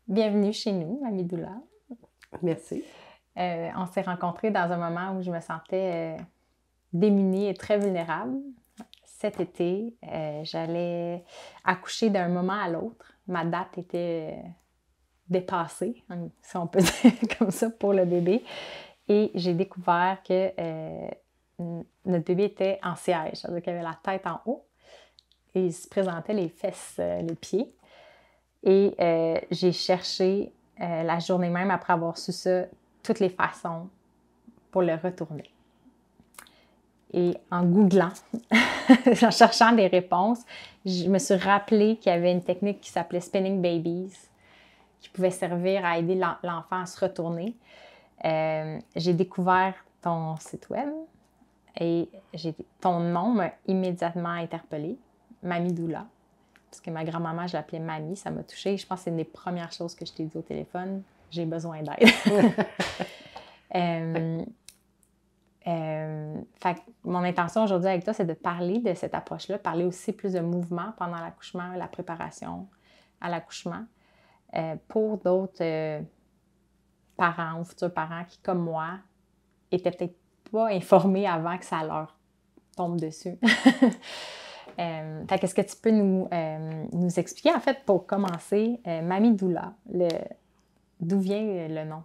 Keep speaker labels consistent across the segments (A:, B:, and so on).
A: Bienvenue chez nous, Mamie Doula.
B: Merci.
A: On s'est rencontrés dans un moment où je me sentais démunie et très vulnérable. Cet été, j'allais accoucher d'un moment à l'autre. Ma date était dépassée, si on peut dire comme ça, pour le bébé. Et j'ai découvert que notre bébé était en siège, c'est-à-dire qu'il avait la tête en haut et il se présentait les fesses, les pieds. Et j'ai cherché la journée même, après avoir su ça, toutes les façons pour le retourner. Et en googlant, en cherchant des réponses, je me suis rappelé qu'il y avait une technique qui s'appelait Spinning Babies, qui pouvait servir à aider l'enfant à se retourner. J'ai découvert ton site web et ton nom m'a immédiatement interpellée, Mamie Doula. Parce que ma grand-maman, je l'appelais Mamie, ça m'a touchée. Je pense que c'est une des premières choses que je t'ai dit au téléphone. J'ai besoin d'aide. Fait que mon intention aujourd'hui avec toi, c'est de parler de cette approche-là, parler aussi plus de mouvement pendant l'accouchement, la préparation à l'accouchement, pour d'autres parents ou futurs parents qui, comme moi, étaient peut-être pas informés avant que ça leur tombe dessus. Est-ce que tu peux nous expliquer, en fait, pour commencer, Mamie Doula, d'où vient le nom?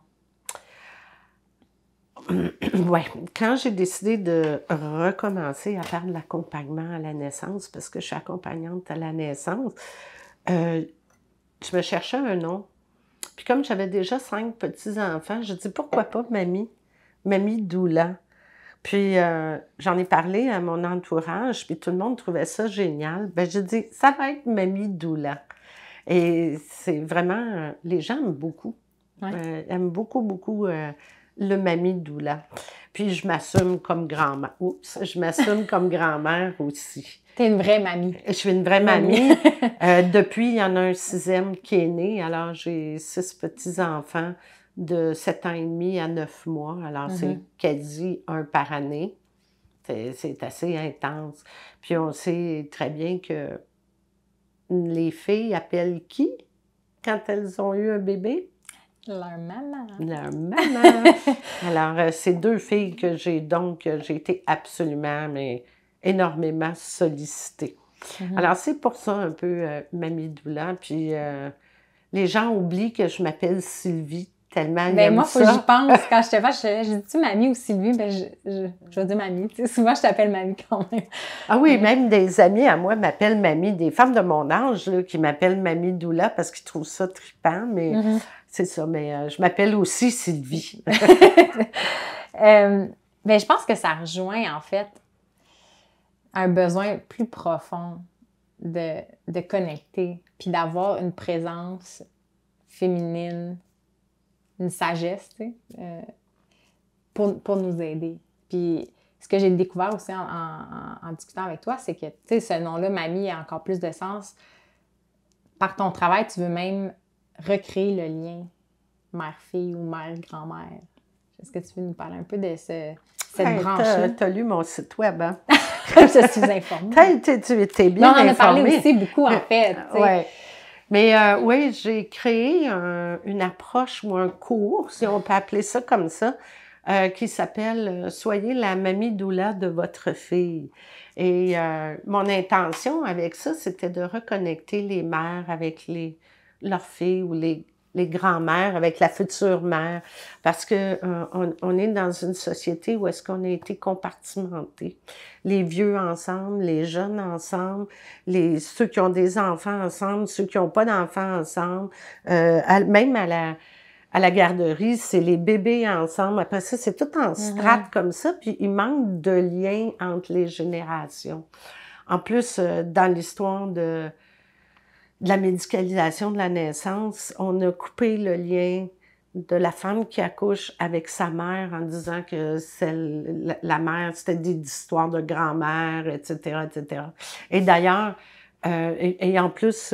B: Oui, quand j'ai décidé de recommencer à faire de l'accompagnement à la naissance, parce que je suis accompagnante à la naissance, je me cherchais un nom. Puis comme j'avais déjà 5 petits-enfants, je dis pourquoi pas Mamie? Mamie Doula. Puis j'en ai parlé à mon entourage, puis tout le monde trouvait ça génial. Bien, j'ai dit, ça va être Mamie Doula. Et c'est vraiment, les gens aiment beaucoup.
A: Ouais.
B: Aiment beaucoup, beaucoup le Mamie Doula. Puis je m'assume comme grand-mère. Oups, je m'assume comme grand-mère aussi.
A: T'es une vraie mamie.
B: Je suis une vraie mamie. Depuis, il y en a un 6e qui est né. Alors, j'ai 6 petits-enfants de 7 ans et demi à 9 mois. Alors, c'est quasi un par année. C'est assez intense. Puis, on sait très bien que les filles appellent qui quand elles ont eu un bébé?
A: Leur maman.
B: Leur maman. Alors, c'est 2 filles que j'ai, donc j'ai été absolument, mais énormément sollicitée. Alors, c'est pour ça un peu Mamie Doula. Puis, les gens oublient que je m'appelle Sylvie, tellement ils aiment
A: moi, il faut que
B: ça.
A: j'y pense. Quand je te fais, je dis-tu Mamie ou Sylvie? Ben, je vais dire Mamie. Tu sais, souvent, je t'appelle Mamie quand même.
B: Ah oui, même des amis à moi m'appellent Mamie. Des femmes de mon âge là, qui m'appellent Mamie Doula parce qu'ils trouvent ça trippant, mais c'est ça. Mais je m'appelle aussi Sylvie.
A: Je pense que ça rejoint, en fait, un besoin plus profond de connecter, puis d'avoir une présence féminine, une sagesse, tu sais, pour nous aider. Puis ce que j'ai découvert aussi en discutant avec toi, c'est que, tu sais, ce nom-là, Mamie, a encore plus de sens. Par ton travail, tu veux même recréer le lien mère-fille ou mère-grand-mère. Est-ce que tu veux nous parler un peu de cette branche-là?
B: T'as lu mon site web, hein?
A: Je suis informée.
B: Tu es bien informée.
A: On en a parlé aussi beaucoup, en fait.
B: Oui. Mais oui, j'ai créé une approche ou un cours, si on peut appeler ça comme ça, qui s'appelle « Soyez la mamie doula de votre fille ». Et mon intention avec ça, c'était de reconnecter les mères avec leurs filles ou les grands-mères avec la future mère. Parce que on est dans une société où est-ce qu'on a été compartimentés. Les vieux ensemble, les jeunes ensemble, ceux qui ont des enfants ensemble, ceux qui n'ont pas d'enfants ensemble. Même à la garderie, c'est les bébés ensemble. Après ça, c'est tout en strates comme ça. Puis il manque de lien entre les générations. En plus, dans l'histoire de la médicalisation de la naissance, on a coupé le lien de la femme qui accouche avec sa mère en disant que la mère, c'était des histoires de grand-mère, etc., etc. Et d'ailleurs, et en plus,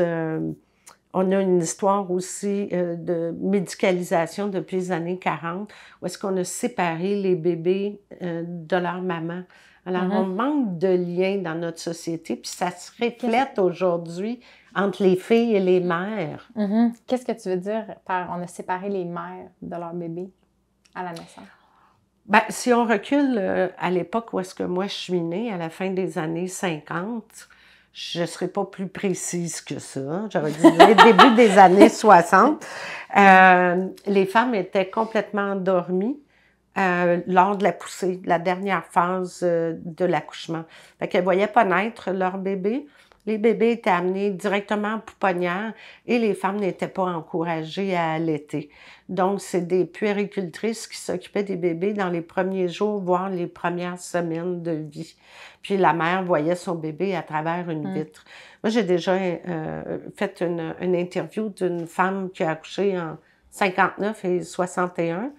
B: on a une histoire aussi de médicalisation depuis les années 40, où est-ce qu'on a séparé les bébés de leur maman. Alors, on manque de liens dans notre société, puis ça se reflète aujourd'hui entre les filles et les mères.
A: Qu'est-ce que tu veux dire par on a séparé les mères de leur bébé à la naissance?
B: Ben, si on recule à l'époque où est-ce que moi je suis née, à la fin des années 50, je ne serais pas plus précise que ça. J'aurais dit le début des années 60. Les femmes étaient complètement endormies lors de la poussée, de la dernière phase de l'accouchement. Fait qu'elles ne voyaient pas naître leur bébé. Les bébés étaient amenés directement en pouponnière et les femmes n'étaient pas encouragées à allaiter. Donc, c'est des puéricultrices qui s'occupaient des bébés dans les premiers jours, voire les premières semaines de vie. Puis la mère voyait son bébé à travers une vitre. Moi, j'ai déjà fait une interview d'une femme qui a accouché en 59 et 61.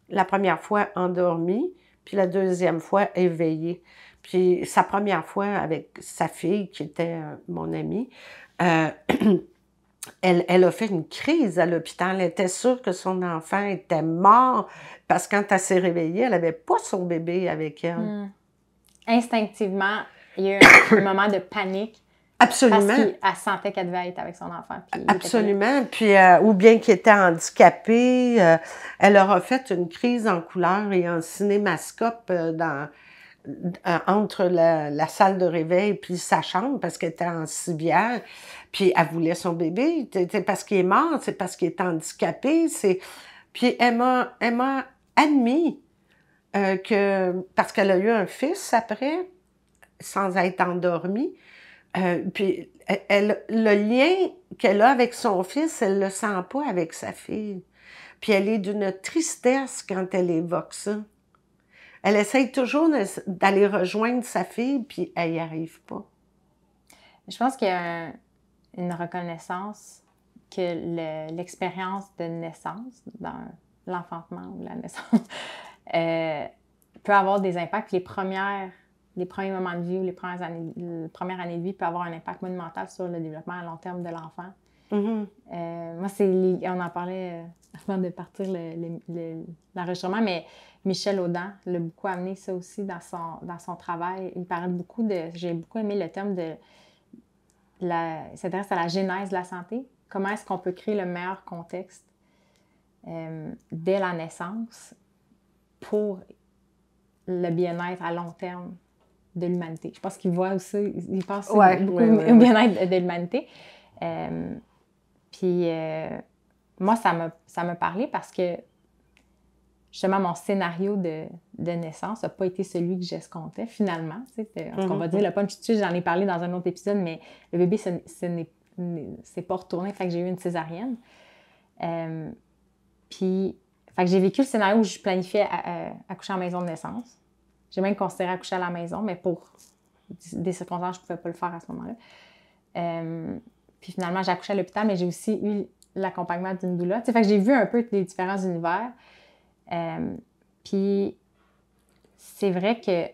B: La première fois endormie, puis la deuxième fois éveillée. Puis sa première fois avec sa fille, qui était mon amie, elle a fait une crise à l'hôpital. Elle était sûre que son enfant était mort parce que quand elle s'est réveillée, elle n'avait pas son bébé avec elle.
A: Instinctivement, il y a eu un moment de panique.
B: Absolument.
A: Parce qu'elle sentait qu'elle devait être avec son enfant.
B: Absolument. Puis, ou bien qu'il était handicapé. Elle aura fait une crise en couleur et en cinémascope entre la salle de réveil puis sa chambre parce qu'elle était en civière. Puis elle voulait son bébé. C'est parce qu'il est mort, c'est parce qu'il est handicapé. Puis elle m'a admis parce qu'elle a eu un fils après, sans être endormie. Puis le lien qu'elle a avec son fils, elle le sent pas avec sa fille. Puis elle est d'une tristesse quand elle évoque ça. Elle essaye toujours d'aller rejoindre sa fille, puis elle n'y arrive pas.
A: Je pense qu'il y a une reconnaissance que l'expérience de naissance, dans l'enfantement ou la naissance, peut avoir des impacts. Les premiers moments de vie ou les premières années de vie peuvent avoir un impact monumental sur le développement à long terme de l'enfant. Moi, on en parlait avant de partir l'enregistrement, mais Michel Audin l'a beaucoup amené ça aussi dans son travail. Il parle beaucoup j'ai beaucoup aimé le terme il s'intéresse à la genèse de la santé. Comment est-ce qu'on peut créer le meilleur contexte dès la naissance pour le bien-être à long terme de l'humanité. Je pense qu'il voit aussi, il pense beaucoup au bien-être de l'humanité. Puis moi, ça m'a parlé parce que justement, mon scénario de naissance n'a pas été celui que j'escomptais finalement. On va dire, le punch dessus, j'en ai parlé dans un autre épisode, mais le bébé, c'est pas retourné, fait que j'ai eu une césarienne. Puis, fait que j'ai vécu le scénario où je planifiais accoucher en maison de naissance. J'ai même considéré accoucher à la maison, mais pour des circonstances, je ne pouvais pas le faire à ce moment-là. Puis finalement, j'ai accouché à l'hôpital, mais j'ai aussi eu l'accompagnement d'une doula. Fait que j'ai vu un peu les différents univers. Puis c'est vrai que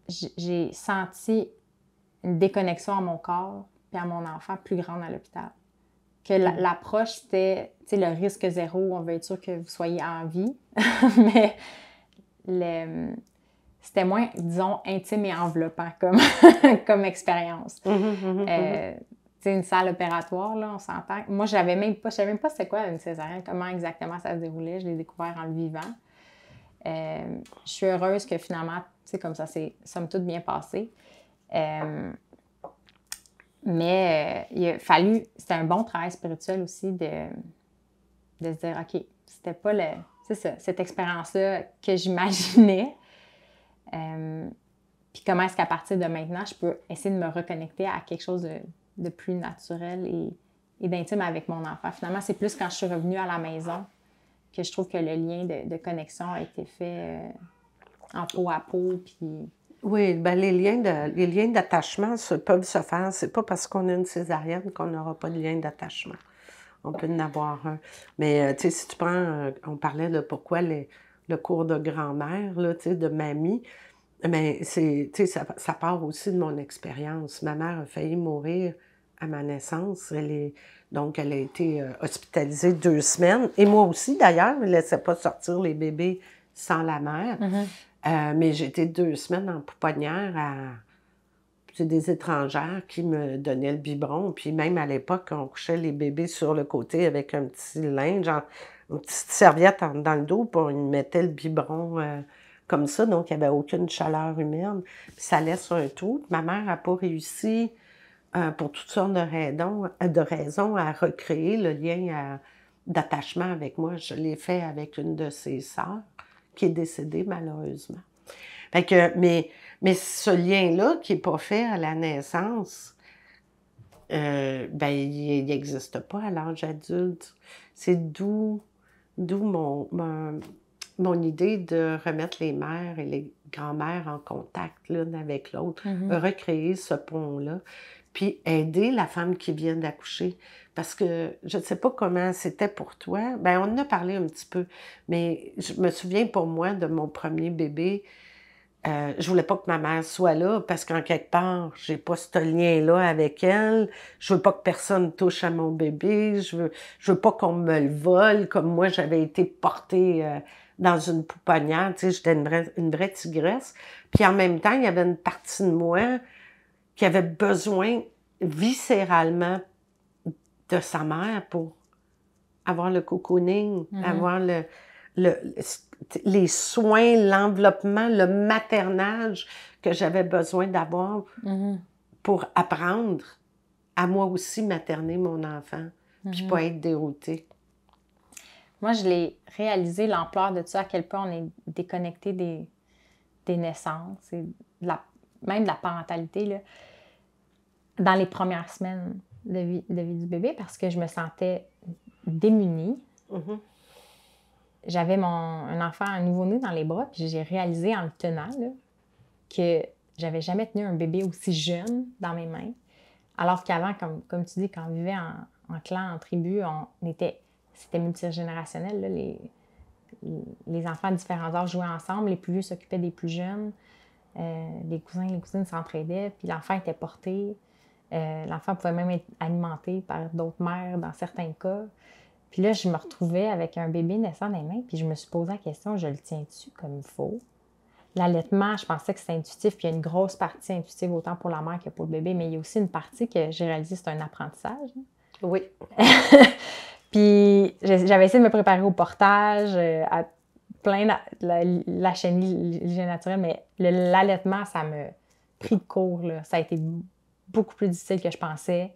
A: j'ai senti une déconnexion à mon corps et à mon enfant plus grande à l'hôpital. Que l'approche, c'était le risque zéro, on veut être sûr que vous soyez en vie, mais c'était moins, disons, intime et enveloppant comme expérience. Une salle opératoire, là, on s'entend. Moi, je savais même pas c'était quoi une césarienne, comment exactement ça se déroulait. Je l'ai découvert en le vivant. Je suis heureuse que finalement, comme ça, c'est somme toute bien passé. Mais il a fallu, c'était un bon travail spirituel aussi de se dire, OK, c'était pas cette expérience-là que j'imaginais. Puis comment est-ce qu'à partir de maintenant, je peux essayer de me reconnecter à quelque chose de plus naturel et d'intime avec mon enfant. Finalement, c'est plus quand je suis revenue à la maison que je trouve que le lien de connexion a été fait en peau à peau. Puis...
B: Oui, bien, les liens d'attachement peuvent se faire. C'est pas parce qu'on a une césarienne qu'on n'aura pas de lien d'attachement. On peut en avoir un. Mais, tu sais, si tu prends, on parlait de pourquoi le cours de grand-mère, là, tu sais, de mamie, mais c'est, tu sais, ça part aussi de mon expérience. Ma mère a failli mourir à ma naissance. Donc, elle a été hospitalisée 2 semaines. Et moi aussi, d'ailleurs, je ne laissais pas sortir les bébés sans la mère. Mais j'ai été 2 semaines en pouponnière c'est des étrangères qui me donnaient le biberon. Puis même à l'époque, on couchait les bébés sur le côté avec un petit linge, une petite serviette dans le dos, puis on y mettait le biberon comme ça. Donc, il n'y avait aucune chaleur humaine. Puis ça laisse un trou. Ma mère n'a pas réussi, pour toutes sortes de raisons, à recréer le lien d'attachement avec moi. Je l'ai fait avec une de ses sœurs, qui est décédée malheureusement. Fait que, mais ce lien-là, qui n'est pas fait à la naissance, ben, il n'existe pas à l'âge adulte. C'est d'où mon idée de remettre les mères et les grands-mères en contact l'une avec l'autre, recréer ce pont-là, puis aider la femme qui vient d'accoucher. Parce que je ne sais pas comment c'était pour toi. Ben, on en a parlé un petit peu, mais je me souviens pour moi de mon premier bébé. Je voulais pas que ma mère soit là parce qu'en quelque part, j'ai pas ce lien-là avec elle. Je veux pas que personne touche à mon bébé. Je veux pas qu'on me le vole comme moi, j'avais été portée dans une pouponnière. Tu sais, j'étais une vraie tigresse. Puis en même temps, il y avait une partie de moi qui avait besoin viscéralement de sa mère pour avoir le cocooning, avoir les soins, l'enveloppement, le maternage que j'avais besoin d'avoir pour apprendre à moi aussi materner mon enfant, puis pas être déroutée.
A: Moi, je l'ai réalisé, l'ampleur de ça, à quel point on est déconnecté des naissances et même de la parentalité, là, dans les premières semaines de vie du bébé, parce que je me sentais démunie. J'avais un enfant, un nouveau-né dans les bras, puis j'ai réalisé en le tenant là, que j'avais jamais tenu un bébé aussi jeune dans mes mains. Alors qu'avant, comme tu dis, quand on vivait en clan, en tribu, c'était multigénérationnel. Là, les enfants de différents âges jouaient ensemble, les plus vieux s'occupaient des plus jeunes, les cousins et les cousines s'entraidaient, puis l'enfant était porté. L'enfant pouvait même être alimenté par d'autres mères dans certains cas. Puis là, je me retrouvais avec un bébé naissant dans les mains, puis je me suis posé la question, je le tiens-tu comme il faut? L'allaitement, je pensais que c'était intuitif, puis il y a une grosse partie intuitive autant pour la mère que pour le bébé, mais il y a aussi une partie que j'ai réalisée, c'est un apprentissage.
B: Oui.
A: Puis j'avais essayé de me préparer au portage, à plein la chaîne l'hygiène naturelle, mais l'allaitement, ça m'a pris de court, là. Ça a été beaucoup plus difficile que je pensais.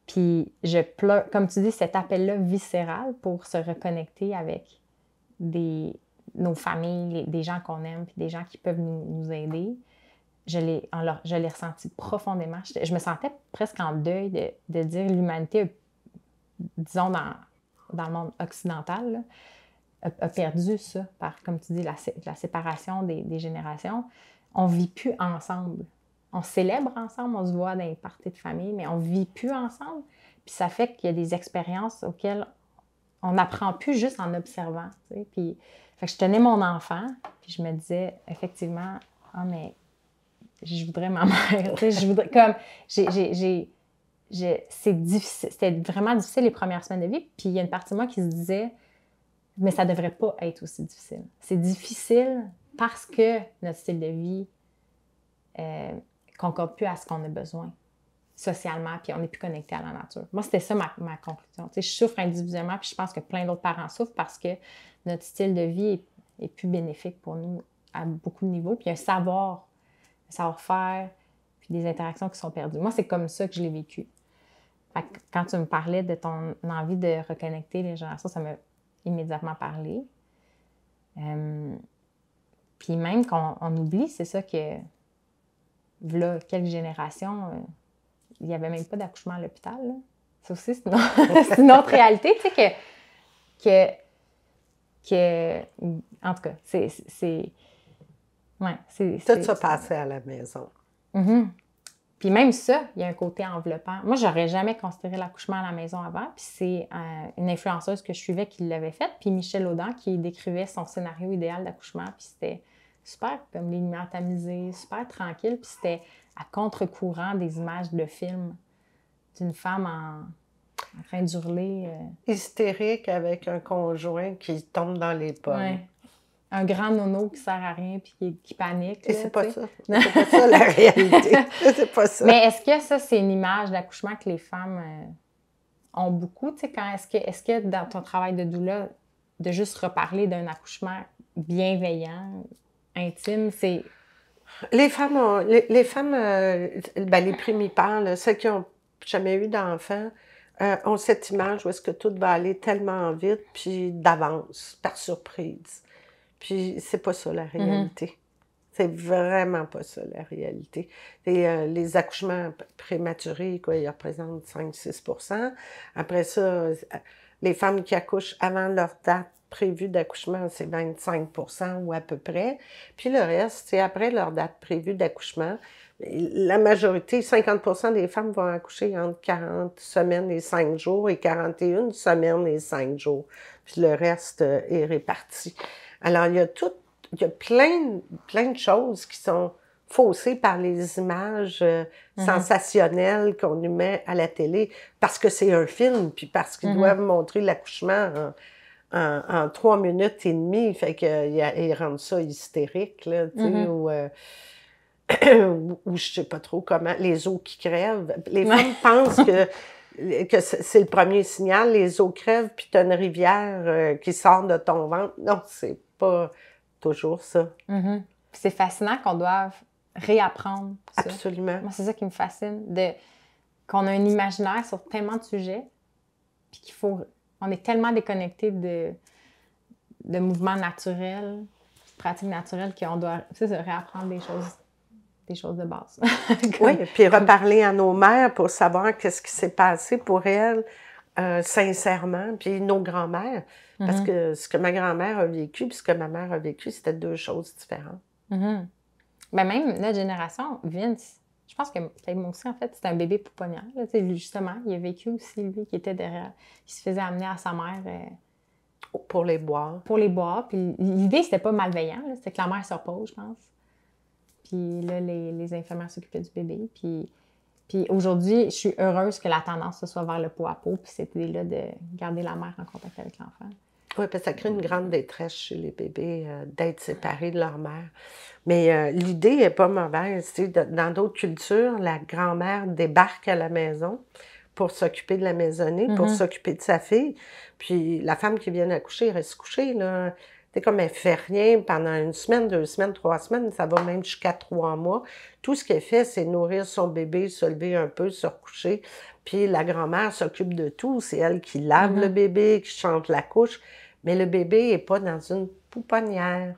A: Puis je pleure, comme tu dis, cet appel-là viscéral pour se reconnecter avec nos familles, des gens qu'on aime, puis des gens qui peuvent nous aider. Je l'ai ressenti profondément. Je me sentais presque en deuil de dire l'humanité, disons, dans le monde occidental, là, a perdu ça par, comme tu dis, la séparation des générations. On ne vit plus ensemble. On célèbre ensemble, on se voit dans les parties de famille, mais on ne vit plus ensemble. Puis ça fait qu'il y a des expériences auxquelles on n'apprend plus juste en observant. Tu sais. Puis, fait que je tenais mon enfant, puis je me disais, effectivement, mais je voudrais ma mère. Tu sais, je voudrais, comme, c'est difficile, c'était vraiment difficile les premières semaines de vie. Puis il y a une partie de moi qui se disait, mais ça ne devrait pas être aussi difficile. C'est difficile parce que notre style de vie concorde plus à ce qu'on a besoin socialement, puis on n'est plus connecté à la nature. Moi, c'était ça ma conclusion. Tu sais, je souffre individuellement, puis je pense que plein d'autres parents souffrent parce que notre style de vie est plus bénéfique pour nous à beaucoup de niveaux, puis il y a un savoir-faire, puis des interactions qui sont perdues. Moi, c'est comme ça que je l'ai vécu. Fait que quand tu me parlais de ton envie de reconnecter les générations, ça m'a immédiatement parlé. Puis même qu'on oublie, c'est ça que, voilà, quelques générations, il n'y avait même pas d'accouchement à l'hôpital. Là. Ça aussi, c'est une autre réalité, tu sais, en tout cas, c'est
B: tout ça passait à la maison.
A: Puis même ça, il y a un côté enveloppant. Moi, j'aurais jamais considéré l'accouchement à la maison avant. Puis c'est une influenceuse que je suivais qui l'avait faite, puis Michel Audin qui décrivait son scénario idéal d'accouchement. Puis c'était super, comme les lumières tamisées, super tranquille. Puis c'était à contre-courant des images de films d'une femme en train d'hurler.
B: Hystérique avec un conjoint qui tombe dans les pommes.
A: Ouais. Un grand nono qui sert à rien puis qui panique.
B: Et
A: là,
B: c'est pas
A: tu sais.
B: ça. C'est pas ça la réalité. C'est pas ça.
A: Mais est-ce que ça, c'est une image d'accouchement que les femmes ont beaucoup? Tu sais, est-ce que dans ton travail de doula, de juste reparler d'un accouchement bienveillant, intime, c'est...
B: Les femmes, les primipères, là, ceux qui n'ont jamais eu d'enfant, ont cette image où est-ce que tout va aller tellement vite, puis d'avance, par surprise. Puis c'est pas ça la réalité. C'est vraiment pas ça la réalité. Et, les accouchements prématurés, quoi, ils représentent 5-6 %. Après ça, les femmes qui accouchent avant leur date prévue d'accouchement, c'est 25 % ou à peu près. Puis le reste, c'est après leur date prévue d'accouchement. La majorité, 50 % des femmes vont accoucher entre 40 semaines et 5 jours et 41 semaines et 5 jours. Puis le reste est réparti. Alors, il y a plein de choses qui sont faussées par les images sensationnelles qu'on nous met à la télé parce que c'est un film, puis parce qu'ils doivent montrer l'accouchement en 3 minutes et demie, fait qu'ils rendent ça hystérique, là, tu sais, ou je sais pas trop comment, les os qui crèvent. Les femmes pensent que c'est le premier signal, les os crèvent, puis tu as une rivière qui sort de ton ventre. Non, c'est pas toujours ça.
A: C'est fascinant qu'on doive réapprendre ça.
B: Absolument.
A: Moi, c'est ça qui me fascine, qu'on a un imaginaire sur tellement de sujets, puis on est tellement déconnecté de mouvements naturels, de pratiques naturelles, qu'on doit réapprendre des choses de base.
B: Oui, puis reparler à nos mères pour savoir qu'est-ce qui s'est passé pour elles, sincèrement, puis nos grands-mères. Parce que ce que ma grand-mère a vécu puis ce que ma mère a vécu, c'était 2 choses différentes.
A: Ben même notre génération, Vince, je pense que peut-être moi aussi, en fait, c'était un bébé pouponnière. Là, justement, il a vécu aussi, lui, qui était derrière. Il se faisait amener à sa mère...
B: pour les boire.
A: Pour les boire. Puis l'idée, c'était pas malveillant. C'était que la mère se repose, je pense. Puis là, les infirmières s'occupaient du bébé. Puis aujourd'hui, je suis heureuse que la tendance ce soit vers le pot à pot. Puis cette idée-là de garder la mère en contact avec l'enfant.
B: Oui, parce que ça crée une grande détresse chez les bébés d'être séparés de leur mère. Mais l'idée n'est pas mauvaise. Tu sais, dans d'autres cultures, la grand-mère débarque à la maison pour s'occuper de la maisonnée, pour s'occuper de sa fille. Puis la femme qui vient d'accoucher reste couchée, là. C'est comme elle fait rien pendant 1 semaine, 2 semaines, 3 semaines, ça va même jusqu'à 3 mois. Tout ce qu'elle fait, c'est nourrir son bébé, se lever un peu, se recoucher. Puis la grand-mère s'occupe de tout. C'est elle qui lave le bébé, qui chante la couche. Mais le bébé n'est pas dans une pouponnière.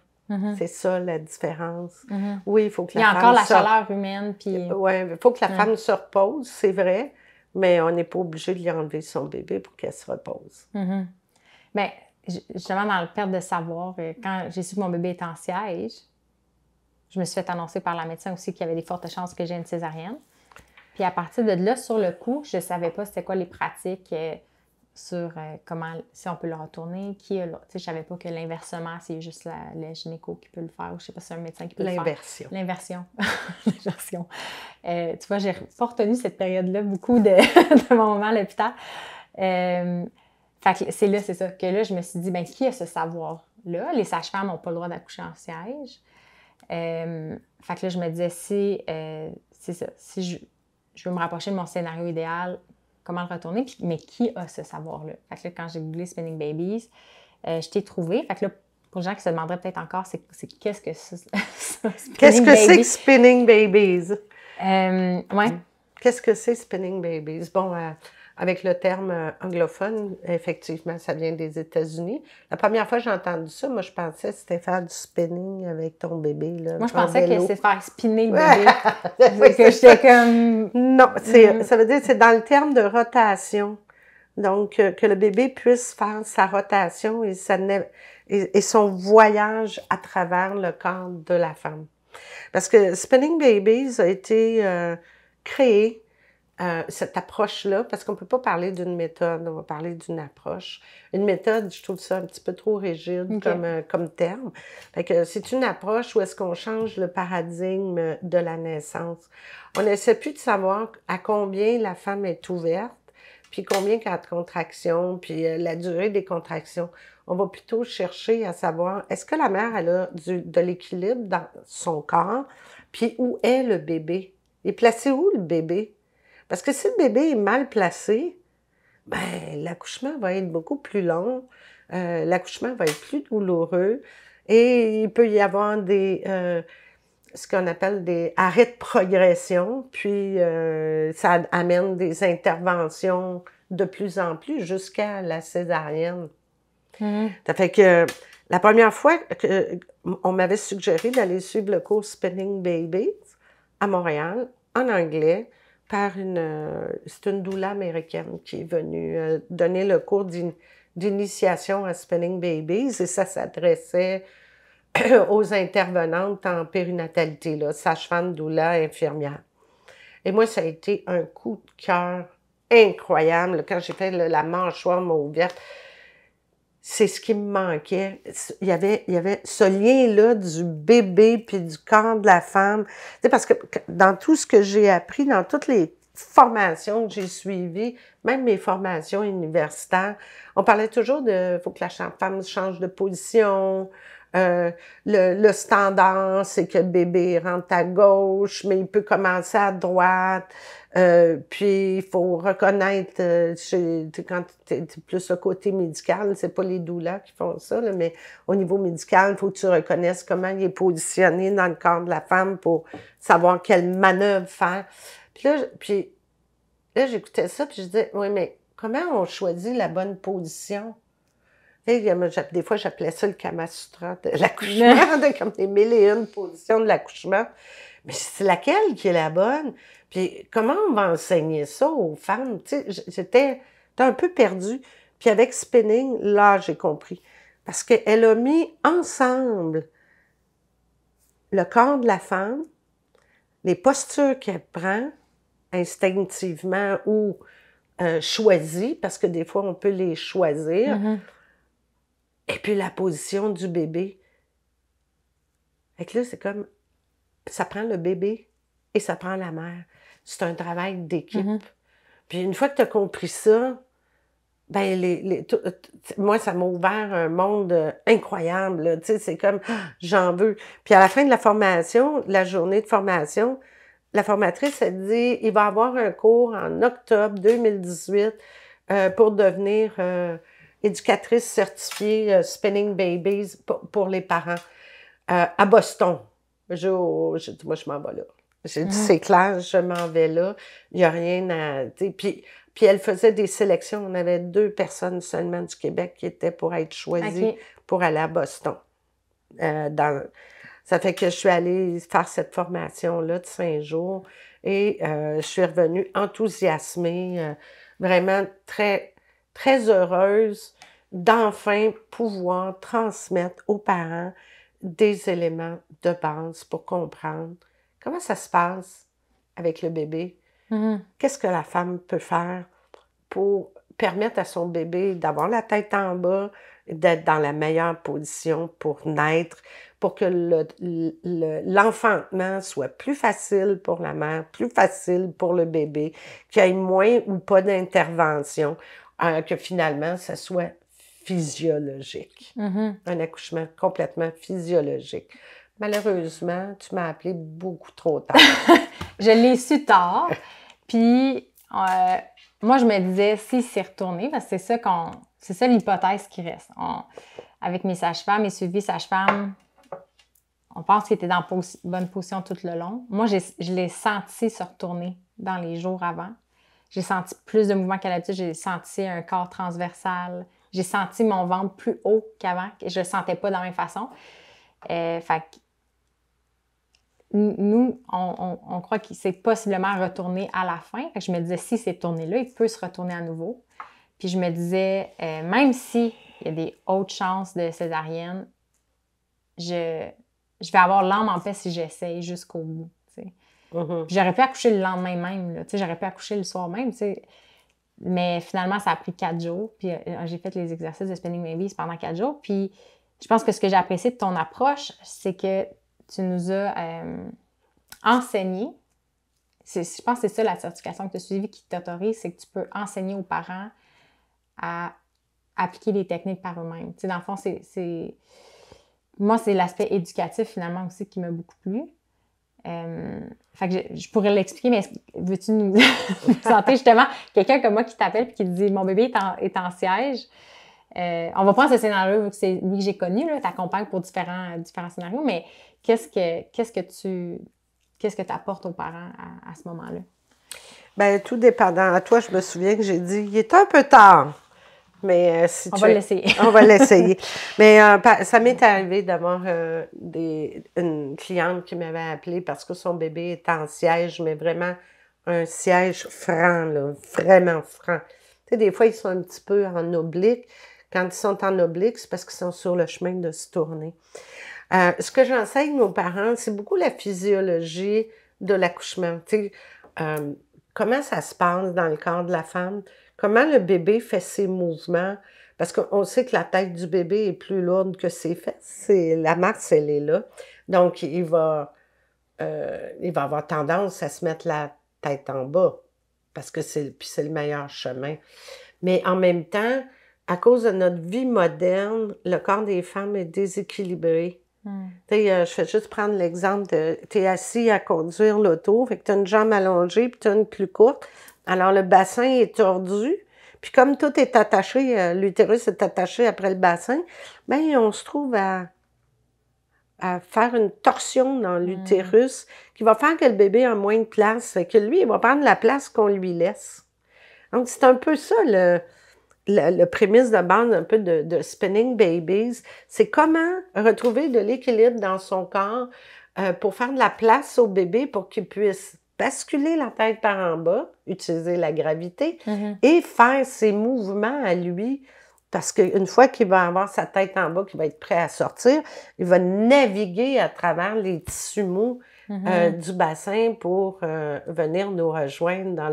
B: C'est ça la différence. Oui, il faut que la femme...
A: Il y a encore la chaleur humaine. Puis...
B: Oui, il faut que la femme se repose, c'est vrai, mais on n'est pas obligé de lui enlever son bébé pour qu'elle se repose.
A: Bien, justement, dans le perte de savoir, quand j'ai su que mon bébé était en siège, je me suis fait annoncer par la médecin aussi qu'il y avait des fortes chances que j'ai une césarienne. Puis à partir de là, sur le coup, je ne savais pas c'était quoi les pratiques sur comment, si on peut le retourner, qui a le... Tu sais, je savais pas que l'inversement, c'est juste le gynéco qui peut le faire, ou je sais pas si c'est un médecin qui peut le faire.
B: L'inversion.
A: L'inversion. Tu vois, j'ai pas retenu cette période-là beaucoup de mon moment à l'hôpital. Fait que c'est ça, que là, je me suis dit, ben qui a ce savoir-là? Les sages-femmes n'ont pas le droit d'accoucher en siège. Fait que là, je me disais, c'est ça, si je veux me rapprocher de mon scénario idéal, comment le retourner? Mais qui a ce savoir-là? Fait que là, quand j'ai googlé Spinning Babies, je t'ai trouvé. Fait que là, pour les gens qui se demanderaient peut-être encore, c'est qu'est-ce que c'est ça?
B: Qu'est-ce que c'est que Spinning Babies?
A: Ouais.
B: Qu'est-ce que c'est Spinning Babies? Bon, avec le terme anglophone, effectivement, ça vient des États-Unis. La première fois que j'ai entendu ça, moi, je pensais que c'était faire du spinning avec ton bébé. Là,
A: moi, je pensais que c'est faire spinner le bébé.
B: Oui,
A: que j'étais comme...
B: Non, ça veut dire que c'est dans le terme de rotation. Donc, que le bébé puisse faire sa rotation et son voyage à travers le corps de la femme. Parce que Spinning Babies a été créé cette approche-là, parce qu'on ne peut pas parler d'une méthode, on va parler d'une approche. Une méthode, je trouve ça un petit peu trop rigide comme terme. Fait que c'est une approche où est-ce qu'on change le paradigme de la naissance. On n'essaie plus de savoir à combien la femme est ouverte, puis combien qu'elle a de contractions, puis la durée des contractions. On va plutôt chercher à savoir, est-ce que la mère, elle a de l'équilibre dans son corps, puis où est le bébé? Il est placé où, le bébé? Parce que si le bébé est mal placé, ben l'accouchement va être beaucoup plus long, l'accouchement va être plus douloureux et il peut y avoir ce qu'on appelle des arrêts de progression, puis ça amène des interventions de plus en plus jusqu'à la césarienne. Ça fait que la première fois qu'on m'avait suggéré d'aller suivre le cours Spinning Babies à Montréal, en anglais, c'est une doula américaine qui est venue donner le cours d'initiation à Spinning Babies et ça s'adressait aux intervenantes en périnatalité, là, sage-femme, doula, infirmière. Et moi, ça a été un coup de cœur incroyable. Quand j'ai fait la mâchoire ouverte, c'est ce qui me manquait. Il y avait ce lien-là du bébé puis du corps de la femme. Tu sais, parce que dans tout ce que j'ai appris, dans toutes les formations que j'ai suivies, même mes formations universitaires, on parlait toujours faut que la femme change de position. Le standard, c'est que le bébé rentre à gauche, mais il peut commencer à droite. Puis il faut reconnaître, quand tu es plus au côté médical, c'est pas les doulas qui font ça, là, mais au niveau médical, il faut que tu reconnaisses comment il est positionné dans le corps de la femme pour savoir quelle manœuvre faire. Puis là j'écoutais ça, puis je disais, oui, mais comment on choisit la bonne position? Des fois, j'appelais ça le Kama Sutra de l'accouchement, comme des 1001 positions de l'accouchement. Mais c'est laquelle qui est la bonne? Puis comment on va enseigner ça aux femmes? Tu sais, j'étais un peu perdue. Puis avec Spinning, là, j'ai compris. Parce qu'elle a mis ensemble le corps de la femme, les postures qu'elle prend instinctivement ou choisies, parce que des fois, on peut les choisir. Et puis la position du bébé. Fait que là, c'est comme, ça prend le bébé et ça prend la mère. C'est un travail d'équipe. Puis une fois que tu as compris ça, ben moi, ça m'a ouvert un monde incroyable. Là. Tu sais, c'est comme, j'en veux. Puis à la fin de la formation, la journée de formation, la formatrice, elle dit, il va y avoir un cours en octobre 2018 pour devenir éducatrice certifiée Spinning Babies pour les parents à Boston. J'ai dit, moi, je m'en vais là. J'ai dit, c'est clair, je m'en vais là. Il n'y a rien à... Puis elle faisait des sélections. On avait 2 personnes seulement du Québec qui étaient pour être choisies pour aller à Boston. Ça fait que je suis allée faire cette formation-là de 5 jours et je suis revenue enthousiasmée, vraiment très, très heureuse d'enfin pouvoir transmettre aux parents des éléments de base pour comprendre comment ça se passe avec le bébé. Qu'est-ce que la femme peut faire pour permettre à son bébé d'avoir la tête en bas, d'être dans la meilleure position pour naître, pour que l'enfantement soit plus facile pour la mère, plus facile pour le bébé, qu'il y ait moins ou pas d'intervention, que finalement, ça soit physiologique. Un accouchement complètement physiologique. Malheureusement, tu m'as appelé beaucoup trop tard.
A: Je l'ai su tard. Puis, moi, je me disais, s'il s'est retourné, parce que c'est ça l'hypothèse qui reste. Avec mes sages-femmes, mes suivis sages-femmes, on pense qu'il était dans bonne position tout le long. Moi, je l'ai senti se retourner dans les jours avant. J'ai senti plus de mouvement qu'à l'habitude. J'ai senti un corps transversal. J'ai senti mon ventre plus haut qu'avant. Je ne le sentais pas de la même façon. Fait que nous, on croit qu'il s'est possiblement retourné à la fin. Fait que je me disais, si c'est tourné là, il peut se retourner à nouveau. Puis je me disais, même s'il y a des hautes chances de césarienne, je vais avoir l'âme en paix si j'essaye jusqu'au bout. T'sais.
B: Mhm.
A: Puis j'aurais pu accoucher le lendemain même, là, tu sais, j'aurais pu accoucher le soir même, tu sais. Mais finalement, ça a pris 4 jours. Puis j'ai fait les exercices de Spinning Babies pendant 4 jours. Puis je pense que ce que j'ai apprécié de ton approche, c'est que tu nous as enseigné. Je pense que c'est ça la certification que tu as suivie qui t'autorise, c'est que tu peux enseigner aux parents à appliquer les techniques par eux-mêmes. Tu sais, dans le fond, moi, c'est l'aspect éducatif finalement aussi qui m'a beaucoup plu. Fait que je pourrais l'expliquer, mais veux-tu nous présenter justement quelqu'un comme moi qui t'appelle et qui te dit « Mon bébé est en siège ». On va prendre ce scénario vu que c'est lui que j'ai connu, tu accompagnes pour différents scénarios, mais qu'est-ce que tu apportes aux parents à ce moment-là?
B: Bien, tout dépendant. À toi, je me souviens que j'ai dit, il est un peu tard. Mais si
A: on va l'essayer.
B: On va l'essayer. Mais ça m'est arrivé d'avoir une cliente qui m'avait appelée parce que son bébé est en siège, mais vraiment un siège franc, là, vraiment franc. Tu sais, des fois, ils sont un petit peu en oblique. Quand ils sont en oblique, c'est parce qu'ils sont sur le chemin de se tourner. Ce que j'enseigne aux parents, c'est beaucoup la physiologie de l'accouchement. Tu sais, comment ça se passe dans le corps de la femme? Comment le bébé fait ses mouvements? Parce qu'on sait que la tête du bébé est plus lourde que ses fesses. La masse, elle est là. Donc, il va avoir tendance à se mettre la tête en bas. Parce que c'est le meilleur chemin. Mais en même temps, à cause de notre vie moderne, le corps des femmes est déséquilibré. Tu sais, je fais juste prendre l'exemple de, tu es assis à conduire l'auto, fait que tu as une jambe allongée puis tu as une plus courte. Alors, le bassin est tordu. Puis comme tout est attaché, l'utérus est attaché après le bassin, bien, on se trouve à faire une torsion dans l'utérus qui va faire que le bébé a moins de place. Fait que lui, il va prendre la place qu'on lui laisse. Donc, c'est un peu ça le prémisse de base un peu de Spinning Babies, c'est comment retrouver de l'équilibre dans son corps pour faire de la place au bébé pour qu'il puisse basculer la tête par en bas, utiliser la gravité et faire ses mouvements à lui. Parce qu'une fois qu'il va avoir sa tête en bas, qu'il va être prêt à sortir, il va naviguer à travers les tissus mous du bassin pour venir nous rejoindre dans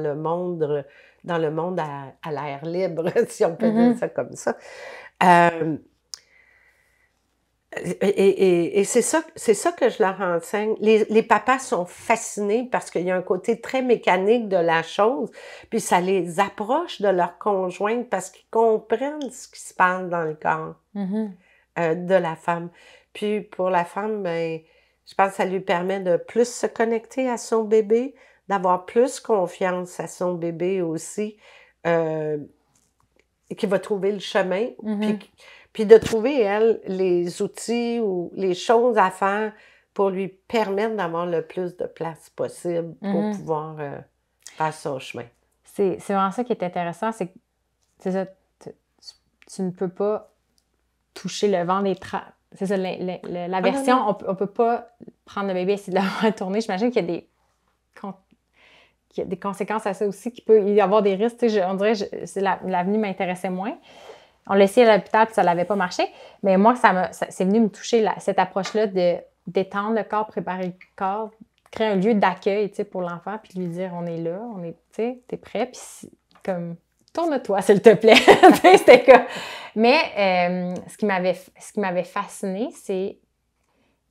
B: le monde à l'air libre, si on peut dire ça comme ça. Et c'est ça que je leur enseigne. Les papas sont fascinés parce qu'il y a un côté très mécanique de la chose, puis ça les approche de leur conjointe parce qu'ils comprennent ce qui se passe dans le corps de la femme. Puis pour la femme, ben, je pense que ça lui permet de plus se connecter à son bébé, d'avoir plus confiance à son bébé aussi, qui va trouver le chemin, puis de trouver, elle, les outils ou les choses à faire pour lui permettre d'avoir le plus de place possible pour pouvoir faire son chemin.
A: C'est vraiment ça qui est intéressant, c'est que ça, tu ne peux pas toucher le vent des trappes. C'est ça, la version, on ne peut pas prendre le bébé et essayer de le faire tourner. J'imagine qu'il y a des conséquences à ça aussi, qu'il peut y avoir des risques. On dirait que l'avenue m'intéressait moins. On l'a essayé à l'hôpital, puis ça n'avait pas marché. Mais moi, c'est venu me toucher cette approche-là de d'étendre le corps, préparer le corps, créer un lieu d'accueil pour l'enfant, puis lui dire on est là, t'es prêt, puis comme tourne-toi, s'il te plaît. C'était comme... Mais ce qui m'avait fascinée, c'est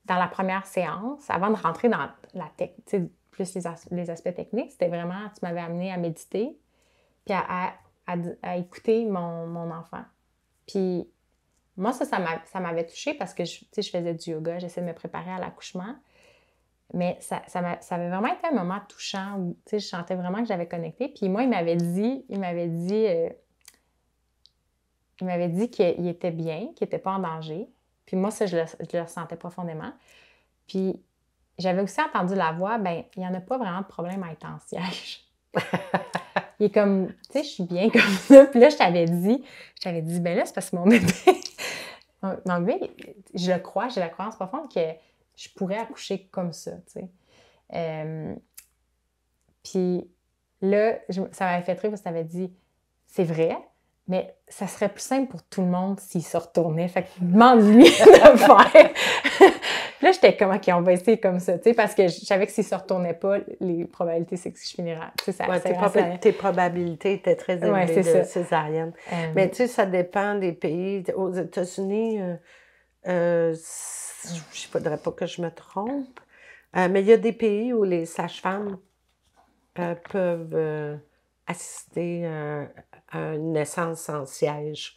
A: dans la première séance, avant de rentrer dans la plus les aspects techniques, c'était vraiment, tu m'avais amené à méditer, puis à écouter mon enfant. Puis moi, ça m'avait touchée parce que je faisais du yoga, j'essayais de me préparer à l'accouchement. Mais ça avait vraiment été un moment touchant où je sentais vraiment que j'avais connecté. Puis moi, il m'avait dit qu'il était bien, qu'il n'était pas en danger. Puis moi, ça, je le ressentais profondément. Puis j'avais aussi entendu la voix, ben il n'y en a pas vraiment de problème à être en siège. Il est comme, je suis bien comme ça. Puis là, je t'avais dit, ben là, c'est parce que mon bébé, je le crois, j'ai la croyance profonde que je pourrais accoucher comme ça, puis là, ça m'avait fait rire parce que tu avais dit, c'est vrai, mais ça serait plus simple pour tout le monde s'il se retournait. Fait que demande-lui de le faire. Puis là, j'étais comme, OK, on va essayer comme ça, tu sais, parce que je savais que s'il se retournait pas, les probabilités, c'est que je finirais. Tu sais, ça,
B: tes probabilités étaient très élevées de césarienne. Mais tu sais, ça dépend des pays. Aux États-Unis, je ne faudrait pas que je me trompe, mais il y a des pays où les sages-femmes peuvent assister à une naissance en siège.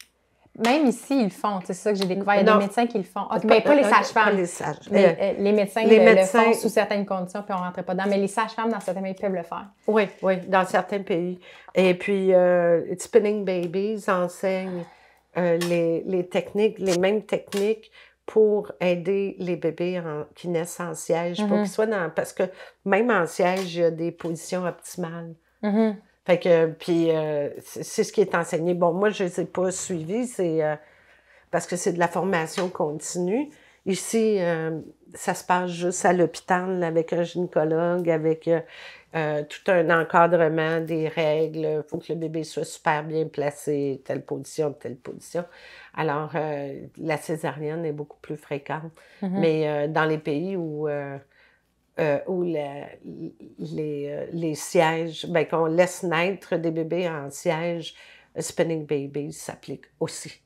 A: Même ici, ils le font. C'est ça que j'ai découvert. Il y a des médecins qui le font. Okay, pas les sages-femmes. Les médecins le font sous certaines conditions, puis on ne rentrait pas dedans. Mais les sages-femmes, dans certains pays, peuvent le faire.
B: Oui, dans certains pays. Et puis, Spinning Babies enseigne les techniques, les mêmes techniques pour aider les bébés qui naissent en siège, pour qu'ils soient dans... Parce que même en siège, il y a des positions optimales. Fait que, puis, c'est ce qui est enseigné. Bon, moi, je ne les ai pas suivis, parce que c'est de la formation continue. Ici, ça se passe juste à l'hôpital avec un gynécologue, avec tout un encadrement des règles. Il faut que le bébé soit super bien placé, telle position, telle position. Alors, la césarienne est beaucoup plus fréquente. Mais dans les pays où les sièges, bien, qu'on laisse naître des bébés en siège, Spinning Babies s'applique aussi.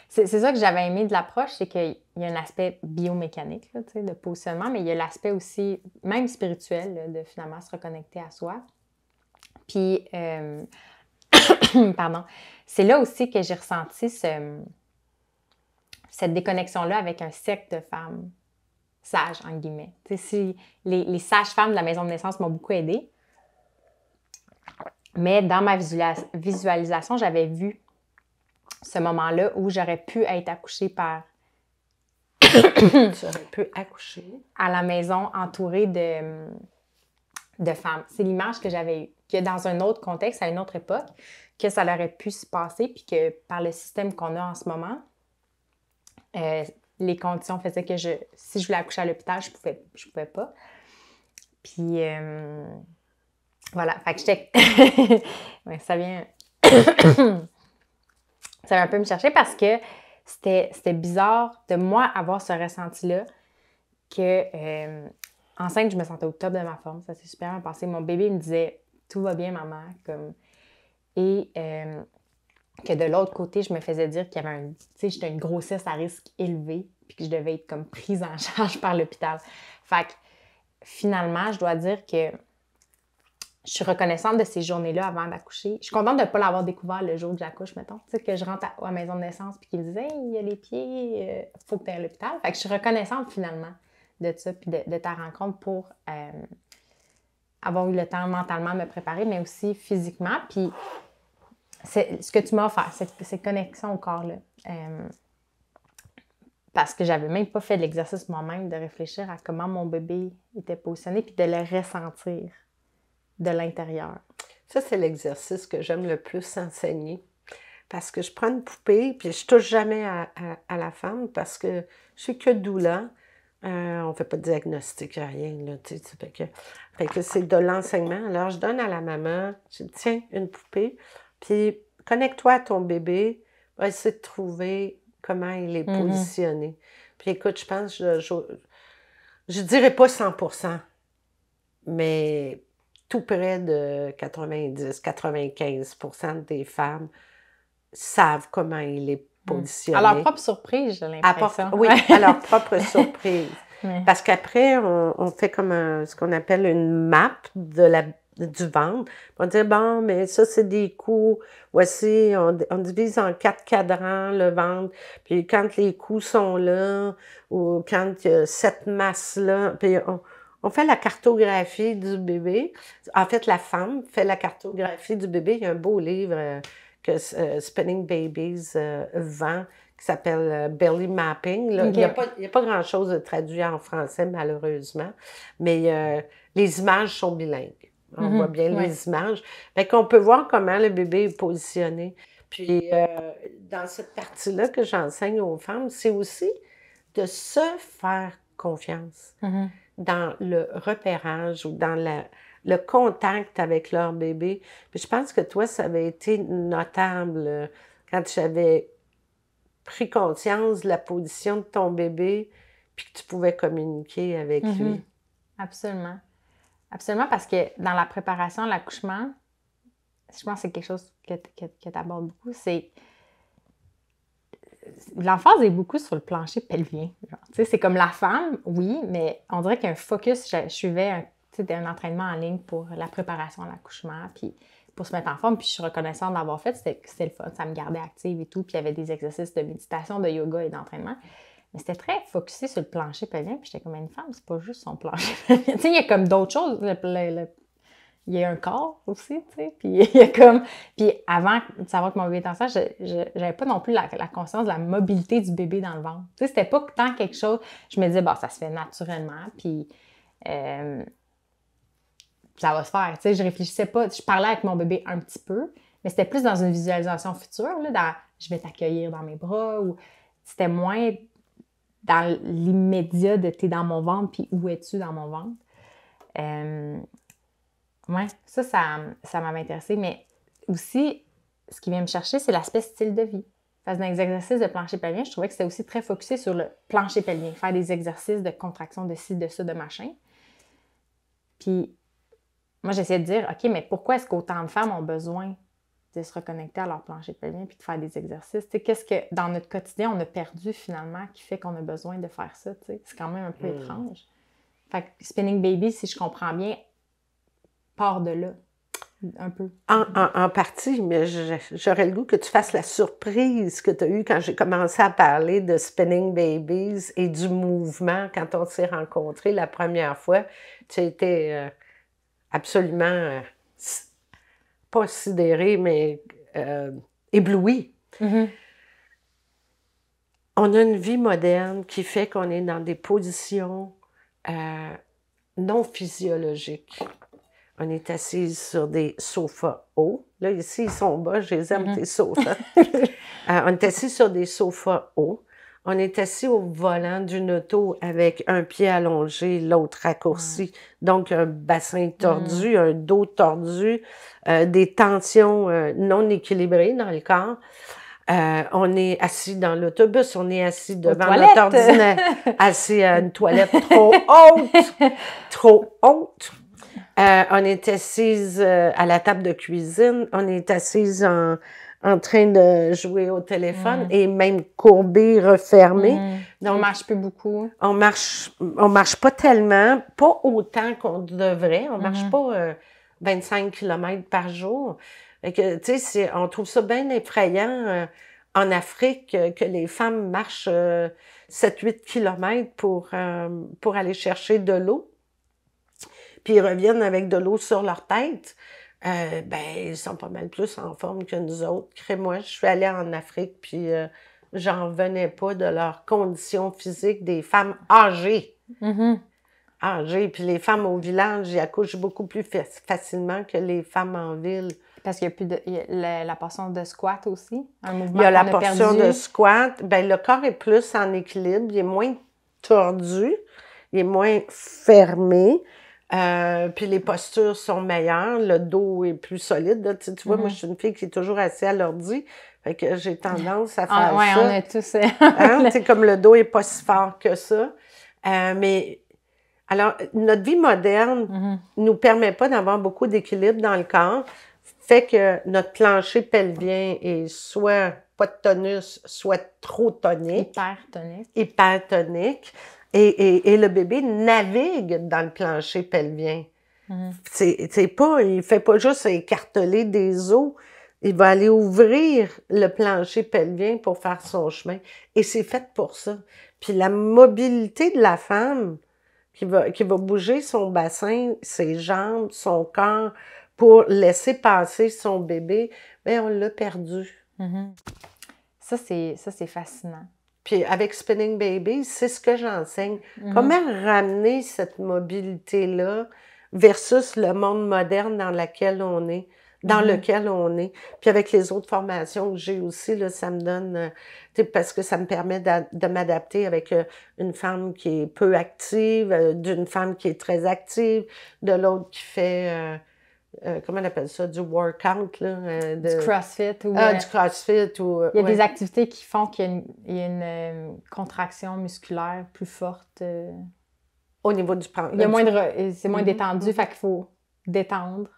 A: C'est ça que j'avais aimé de l'approche, c'est qu'il y a un aspect biomécanique là, de positionnement, mais il y a l'aspect aussi, même spirituel, là, de finalement se reconnecter à soi. Puis, pardon, c'est là aussi que j'ai ressenti cette déconnexion-là avec un cercle de femmes sages, en guillemets. Si les sages-femmes de la maison de naissance m'ont beaucoup aidée, mais dans ma visualisation, j'avais vu ce moment-là où j'aurais pu être accouchée par...
B: Tu aurais pu accoucher?
A: À la maison, entourée de femmes. C'est l'image que j'avais eue. Que dans un autre contexte, à une autre époque, que ça aurait pu se passer, puis que par le système qu'on a en ce moment, les conditions faisaient que si je voulais accoucher à l'hôpital, je pouvais pas. Puis, voilà. Fait que j'étais... ouais, ça vient... Ça va un peu me chercher parce que c'était bizarre de moi avoir ce ressenti-là que enceinte, je me sentais au top de ma forme. Ça s'est super bien passé. Mon bébé me disait « Tout va bien, maman. » Et que de l'autre côté, je me faisais dire qu'il y avait j'étais une grossesse à risque élevé puis que je devais être comme prise en charge par l'hôpital. Fait que finalement, je dois dire que je suis reconnaissante de ces journées-là avant d'accoucher. Je suis contente de ne pas l'avoir découvert le jour que j'accouche, mettons. Tu sais, que je rentre à la maison de naissance puis qu'ils me disent « Hey, il y a les pieds, faut que tu ailles à l'hôpital. » Fait que je suis reconnaissante finalement de ça puis de ta rencontre pour avoir eu le temps mentalement de me préparer, mais aussi physiquement. Puis c'est ce que tu m'as offert, cette connexion au corps-là. Parce que j'avais même pas fait l'exercice moi-même de réfléchir à comment mon bébé était positionné puis de le ressentir de l'intérieur.
B: Ça, c'est l'exercice que j'aime le plus enseigner. Parce que je prends une poupée, puis je touche jamais à la femme parce que je suis que doula. On ne fait pas de diagnostic, rien. Là, fait que c'est de l'enseignement. Alors, je donne à la maman, je dis, tiens, une poupée, puis connecte-toi à ton bébé, va essayer de trouver comment il est positionné. Puis écoute, je pense, je dirais pas 100%, mais tout près de 90-95% des femmes savent comment il est positionné.
A: À leur propre surprise, j'ai l'impression.
B: Oui, à leur propre surprise. Parce qu'après, on fait comme ce qu'on appelle une map du ventre. On dit, bon, mais ça, c'est des coups. Voici, on divise en 4 cadrans le ventre. Puis quand les coups sont là, ou quand il y a cette masse-là, puis on fait la cartographie du bébé. En fait, la femme fait la cartographie du bébé. Il y a un beau livre que Spinning Babies vend qui s'appelle Belly Mapping. Là, okay. Il n'y a pas grand-chose de traduit en français, malheureusement, mais les images sont bilingues. On voit bien les images. Fait qu'on peut voir comment le bébé est positionné. Puis, dans cette partie-là que j'enseigne aux femmes, c'est aussi de se faire confiance dans le repérage ou dans le contact avec leur bébé. Puis je pense que toi, ça avait été notable quand j'avais pris conscience de la position de ton bébé, puis que tu pouvais communiquer avec lui.
A: Absolument. Absolument, parce que dans la préparation à l'accouchement, je pense que c'est quelque chose que tu abordes beaucoup, c'est l'emphase est beaucoup sur le plancher pelvien. C'est comme la femme, oui, mais on dirait qu'il y a un focus. Je suivais un entraînement en ligne pour la préparation à l'accouchement, puis pour se mettre en forme, puis je suis reconnaissante d'avoir fait. C'était le fun, ça me gardait active et tout, puis il y avait des exercices de méditation, de yoga et d'entraînement. Mais c'était très focusé sur le plancher pelvien, puis j'étais comme une femme, c'est pas juste son plancher pelvien. Tu sais, il y a comme d'autres choses. Il y a un corps aussi, tu sais, puis il y a comme... Puis avant de savoir que mon bébé était enceinte, j'avais pas non plus la conscience de la mobilité du bébé dans le ventre. Tu sais, c'était pas tant quelque chose... Je me disais, bon, ça se fait naturellement, puis ça va se faire, tu sais, je réfléchissais pas... Je parlais avec mon bébé un petit peu, mais c'était plus dans une visualisation future, là, dans « je vais t'accueillir dans mes bras », ou c'était moins dans l'immédiat de « t'es dans mon ventre, puis où es-tu dans mon ventre ». Oui, ça m'avait intéressé, mais aussi, ce qui vient me chercher, c'est l'aspect style de vie. Parce que dans les exercices de plancher pelvien, je trouvais que c'était aussi très focusé sur le plancher pelvien, faire des exercices de contraction de ci, de ça, de machin. Puis, moi, j'essayais de dire, OK, mais pourquoi est-ce qu'autant de femmes ont besoin de se reconnecter à leur plancher pelvien puis de faire des exercices? Tu sais, qu'est-ce que, dans notre quotidien, on a perdu finalement qui fait qu'on a besoin de faire ça, tu sais? C'est quand même un peu étrange. Fait que Spinning Baby, si je comprends bien, part de là, un peu.
B: En partie, mais j'aurais le goût que tu fasses la surprise que tu as eue quand j'ai commencé à parler de Spinning Babies et du mouvement quand on s'est rencontrés la première fois. Tu étais absolument, pas sidérée, mais éblouie. On a une vie moderne qui fait qu'on est dans des positions non physiologiques. On est assise sur des sofas hauts. Là, ici, ils sont bas, je les aime, tes sofas. On est assis sur des sofas hauts. On est assis au volant d'une auto avec un pied allongé, l'autre raccourci. Donc, un bassin tordu, un dos tordu, des tensions non équilibrées dans le corps. On est assis dans l'autobus, on est assis devant notre ordinateur, assis à une toilette trop haute. On est assise à la table de cuisine, on est assise en train de jouer au téléphone et même courbée, refermée.
A: Donc, on marche plus beaucoup.
B: On marche pas tellement, pas autant qu'on devrait. On marche pas 25 km par jour. Fait que, tu sais, on trouve ça bien effrayant en Afrique que les femmes marchent 7-8 km pour aller chercher de l'eau. Puis ils reviennent avec de l'eau sur leur tête, ils sont pas mal plus en forme que nous autres. Crée-moi, je suis allée en Afrique, puis j'en revenais pas de leur condition physique des femmes âgées. Âgées. Puis les femmes au village, ils accouchent beaucoup plus facilement que les femmes en ville.
A: Parce qu'il y a plus la portion de squat aussi, un mouvement.
B: Il y a la portion de squat. Ben, le corps est plus en équilibre, il est moins tordu, il est moins fermé. Puis les postures sont meilleures, le dos est plus solide. Là. Tu vois, moi, je suis une fille qui est toujours assise à l'ordi, fait que j'ai tendance à faire ça.
A: Oui, on a tous...
B: hein? Comme le dos est pas si fort que ça. Mais, alors, notre vie moderne nous permet pas d'avoir beaucoup d'équilibre dans le corps, fait que notre plancher pelvien est soit pas de tonus, soit trop tonique. Hypertonique. Et le bébé navigue dans le plancher pelvien. Il fait pas juste écarteler des os, il va aller ouvrir le plancher pelvien pour faire son chemin. Et c'est fait pour ça. Puis la mobilité de la femme qui va bouger son bassin, ses jambes, son corps pour laisser passer son bébé, bien, on l'a perdu.
A: Ça, c'est fascinant.
B: Puis avec Spinning Baby, c'est ce que j'enseigne. Comment ramener cette mobilité-là versus le monde moderne dans lequel on est. dans lequel on est. Puis avec les autres formations que j'ai aussi, là, ça me donne, parce que ça me permet de m'adapter avec une femme qui est peu active, d'une femme qui est très active, de l'autre qui fait, comment on appelle ça, du workout, là.
A: Du CrossFit. Ou,
B: du CrossFit. Ou,
A: il y a des activités qui font qu'il y a une contraction musculaire plus forte.
B: Au niveau du
A: il y a c'est moins détendu, fait qu'il faut détendre.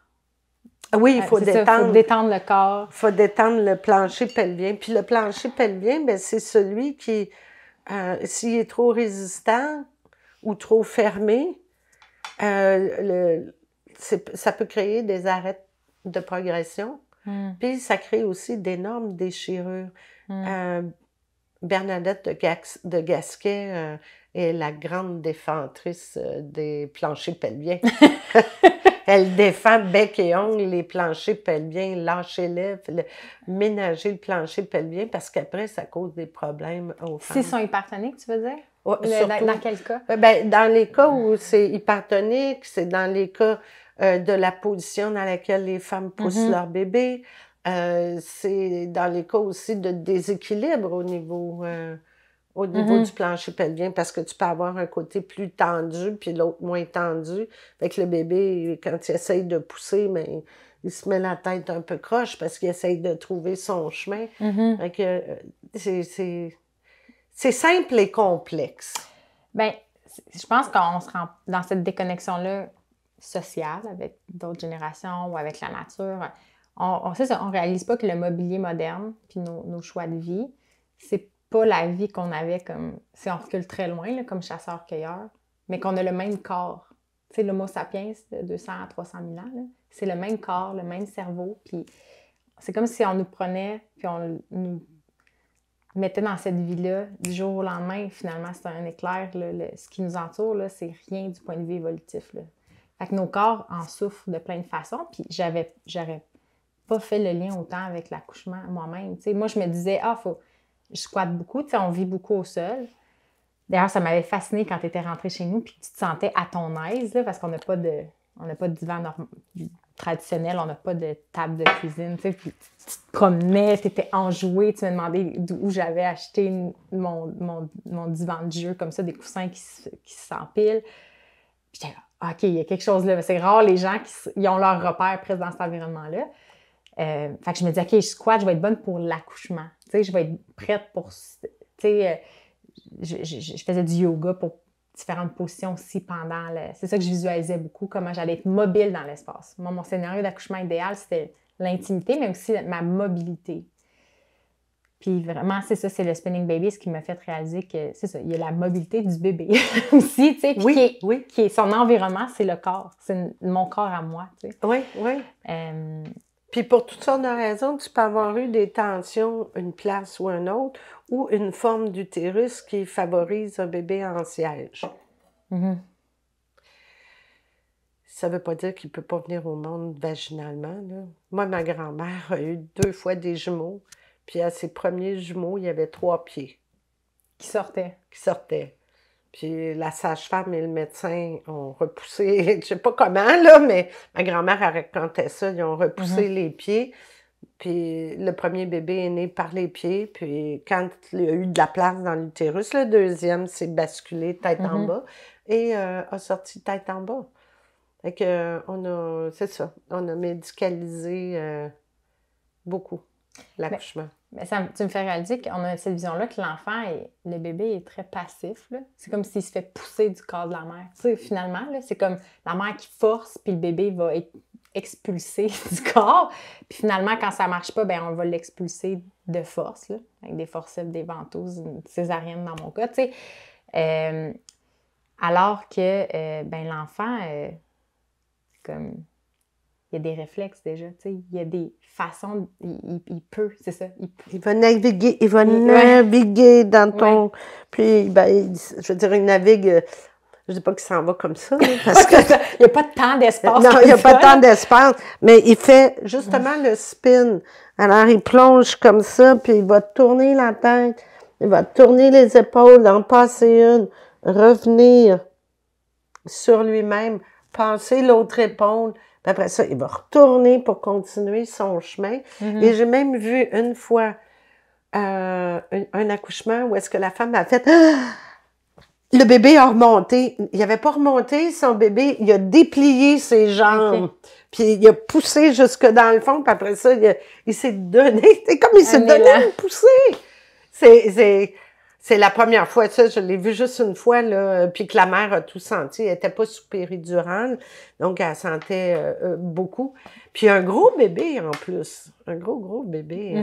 B: Oui, il faut détendre.
A: Il faut détendre le corps.
B: Il faut détendre le plancher pelvien. Puis le plancher pelvien, ben, c'est celui qui, s'il est trop résistant ou trop fermé, ça peut créer des arrêts de progression. Puis ça crée aussi d'énormes déchirures. Bernadette de Gasquet est la grande défendrice des planchers pelviens. Elle défend bec et ongle les planchers pelviens, lâchez-les, ménager le plancher pelvien parce qu'après, ça cause des problèmes aux femmes.
A: S'ils sont hypertoniques, tu veux dire? Dans quel cas?
B: Ben, dans les cas où c'est hypertonique, c'est dans les cas de la position dans laquelle les femmes poussent leur bébé. C'est dans les cas aussi de déséquilibre au niveau du plancher pelvien, parce que tu peux avoir un côté plus tendu puis l'autre moins tendu. Fait que le bébé, quand il essaye de pousser, mais il se met la tête un peu croche parce qu'il essaye de trouver son chemin. Fait que c'est simple et complexe.
A: Bien, je pense qu'on se rend dans cette déconnexion-là sociale avec d'autres générations ou avec la nature. On réalise pas que le mobilier moderne puis nos choix de vie, c'est pas la vie qu'on avait comme, si on recule très loin, là, comme chasseur-cueilleur, mais qu'on a le même corps. Tu sais, l'Homo sapiens de 200 à 300 000 ans, c'est le même corps, le même cerveau, puis c'est comme si on nous prenait, puis on nous mettait dans cette vie-là du jour au lendemain. Finalement, c'est un éclair. Là, ce qui nous entoure, là, c'est rien du point de vue évolutif. Là. Fait que nos corps en souffrent de plein de façons, puis j'aurais pas fait le lien autant avec l'accouchement moi-même. Tu sais, moi, je me disais, je squatte beaucoup, tu sais, on vit beaucoup au sol. D'ailleurs, ça m'avait fascinée quand tu étais rentrée chez nous puis que tu te sentais à ton aise, là, parce qu'on n'a pas de divan traditionnel, on n'a pas de table de cuisine, tu sais, puis tu te promenais, tu étais enjouée, tu me demandais d'où j'avais acheté mon divan de jeu, comme ça, des coussins qui s'empilent. Puis j'étais là, OK, il y a quelque chose là. C'est rare les gens qui ont leur repère presque dans cet environnement-là. Fait que je me dis, OK, je squatte, je vais être bonne pour l'accouchement. Tu sais, je vais être prête pour... Tu sais, je faisais du yoga pour différentes positions aussi pendant le... C'est ça que je visualisais beaucoup, comment j'allais être mobile dans l'espace. Moi, mon scénario d'accouchement idéal, c'était l'intimité, mais aussi ma mobilité. Puis vraiment, c'est ça, c'est le spinning baby, ce qui m'a fait réaliser que, c'est ça, il y a la mobilité du bébé aussi, tu sais, qui est son environnement, c'est le corps, c'est mon corps à moi, tu sais.
B: Oui. Puis pour toutes sortes de raisons, tu peux avoir eu des tensions, une place ou une autre, ou une forme d'utérus qui favorise un bébé en siège. Ça ne veut pas dire qu'il ne peut pas venir au monde vaginalement, là. Moi, ma grand-mère a eu 2 fois des jumeaux, puis à ses premiers jumeaux, il y avait 3 pieds.
A: Qui sortaient.
B: Puis la sage-femme et le médecin ont repoussé, je ne sais pas comment, là, mais ma grand-mère a raconté ça, ils ont repoussé les pieds. Puis le premier bébé est né par les pieds, puis quand il y a eu de la place dans l'utérus, le deuxième s'est basculé tête en bas et a sorti tête en bas. Fait que c'est ça, on a médicalisé beaucoup l'accouchement.
A: Mais tu me fais réaliser qu'on a cette vision-là que le bébé est très passif. Là. C'est comme s'il se fait pousser du corps de la mère. Tu sais, finalement, là, c'est comme la mère qui force, puis le bébé va être expulsé du corps. Puis finalement, quand ça ne marche pas, ben on va l'expulser de force, là, avec des forceps, des ventouses, une césarienne dans mon cas. Tu sais. Alors que l'enfant, comme... Il y a des réflexes déjà, tu sais. Il y a des façons, il peut, c'est ça.
B: Il va naviguer dans ton... Ouais. Puis, je veux dire, il navigue... Je ne dis pas qu'il s'en va comme ça, parce que...
A: Il n'y a pas de temps d'espace.
B: Non, il n'y a pas de temps d'espace, mais il fait justement le spin. Alors, il plonge comme ça, puis il va tourner la tête, il va tourner les épaules, en passer une, revenir sur lui-même, passer l'autre épaule. Puis après ça, il va retourner pour continuer son chemin. Et j'ai même vu une fois un accouchement où est-ce que la femme a fait le bébé a remonté. Il n'avait pas remonté, son bébé, il a déplié ses jambes. Puis il a poussé jusque dans le fond, puis après ça, il s'est donné. C'est comme il s'est donné une poussée. C'est la première fois, ça, je l'ai vu juste une fois, là, puis que la mère a tout senti. Elle n'était pas sous péridurale, donc elle sentait beaucoup. Puis un gros bébé en plus, un gros bébé,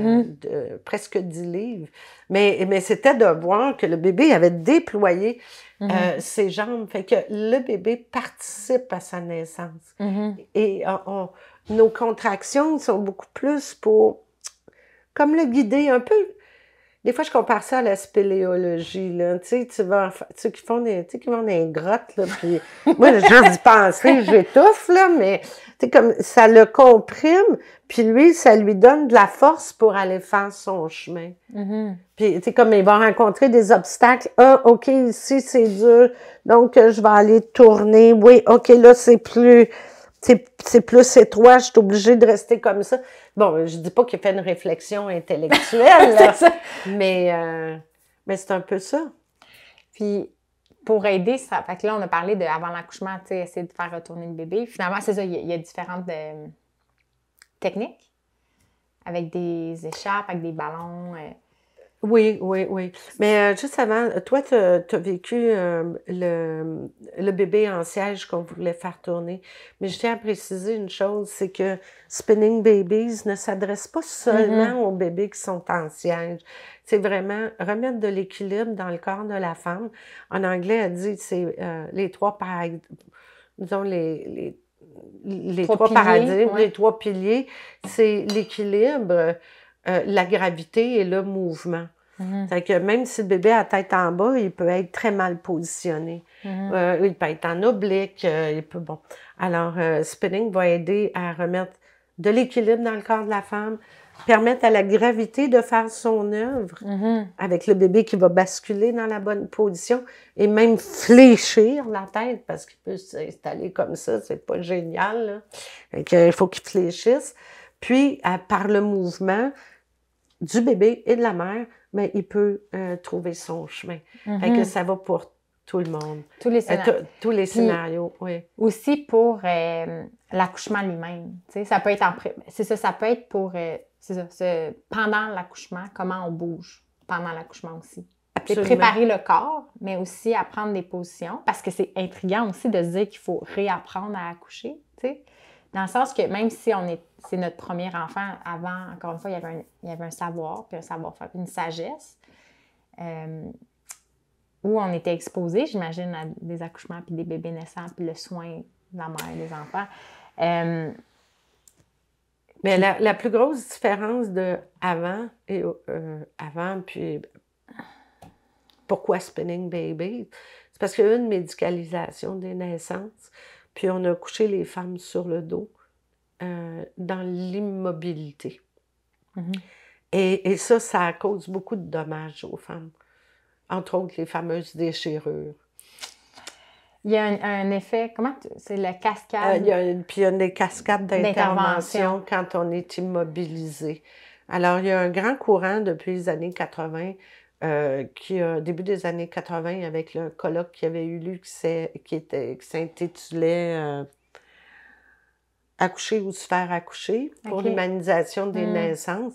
B: de presque 10 livres. Mais c'était de voir que le bébé avait déployé ses jambes. Fait que le bébé participe à sa naissance. Et nos contractions sont beaucoup plus pour, comme le guider un peu. Des fois, je compare ça à la spéléologie, là. Tu sais, ceux qui vont dans les grottes, là, puis moi, j'ai juste d'y penser, j'étouffe, là, mais tu sais, comme ça le comprime, puis lui, ça lui donne de la force pour aller faire son chemin. Puis, tu sais, comme il va rencontrer des obstacles. Ah, OK, ici, c'est dur, donc je vais aller tourner. Oui, OK, là, c'est plus étroit, je suis obligée de rester comme ça. Bon, je dis pas qu'il fait une réflexion intellectuelle, là, mais c'est un peu ça.
A: Puis, pour aider, ça, fait que là, on a parlé de avant l'accouchement, tu sais, essayer de faire retourner le bébé. Finalement, c'est ça, il y a différentes techniques avec des écharpes, avec des ballons.
B: Oui. Mais juste avant, toi, tu as vécu le bébé en siège qu'on voulait faire tourner. Mais je tiens à préciser une chose, c'est que Spinning Babies ne s'adresse pas seulement aux bébés qui sont en siège. C'est vraiment remettre de l'équilibre dans le corps de la femme. En anglais, elle dit c'est les trois disons les trois paradigmes, les trois piliers, c'est l'équilibre, la gravité et le mouvement. Fait que même si le bébé a la tête en bas, il peut être très mal positionné. Il peut être en oblique, il peut, bon. Alors, spinning va aider à remettre de l'équilibre dans le corps de la femme, permettre à la gravité de faire son œuvre avec le bébé qui va basculer dans la bonne position et même fléchir la tête parce qu'il peut s'installer comme ça, c'est pas génial, là. Fait que, il faut qu'il fléchisse. Puis, par le mouvement du bébé et de la mère, mais il peut trouver son chemin. Fait que ça va pour tout le monde.
A: Tous les scénarios.
B: Tous les scénarios, oui.
A: Aussi pour l'accouchement lui-même. Tu sais, ça peut être ça peut être pour pendant l'accouchement, comment on bouge pendant l'accouchement aussi. C'est préparer le corps, mais aussi apprendre des positions, parce que c'est intriguant aussi de se dire qu'il faut réapprendre à accoucher, tu sais. Dans le sens que même si c'est notre premier enfant, avant, encore une fois, il y avait un savoir, puis un savoir-faire, puis une sagesse, où on était exposé, j'imagine, à des accouchements, puis des bébés naissants, puis le soin de la mère et des enfants.
B: Mais la plus grosse différence de avant, puis pourquoi Spinning Baby? C'est parce qu'il y a eu une médicalisation des naissances, puis on a couché les femmes sur le dos dans l'immobilité. Et ça cause beaucoup de dommages aux femmes. Entre autres, les fameuses déchirures.
A: Il y a un effet, c'est la cascade?
B: Puis il y a des cascades d'intervention quand on est immobilisé. Alors, il y a un grand courant depuis les années 80, début des années 80, avec le colloque qui avait eu lieu, qui s'intitulait Accoucher ou se faire accoucher pour l'humanisation des naissances.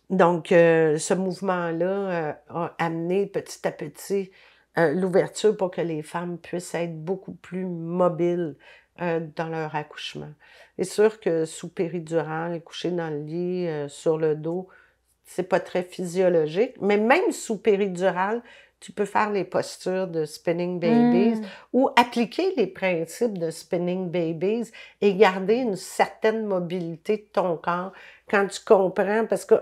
B: Donc, ce mouvement-là a amené petit à petit l'ouverture pour que les femmes puissent être beaucoup plus mobiles dans leur accouchement. C'est sûr que sous péridurale, coucher dans le lit, sur le dos, c'est pas très physiologique, mais même sous péridurale, tu peux faire les postures de Spinning Babies ou appliquer les principes de Spinning Babies et garder une certaine mobilité de ton corps quand tu comprends, parce que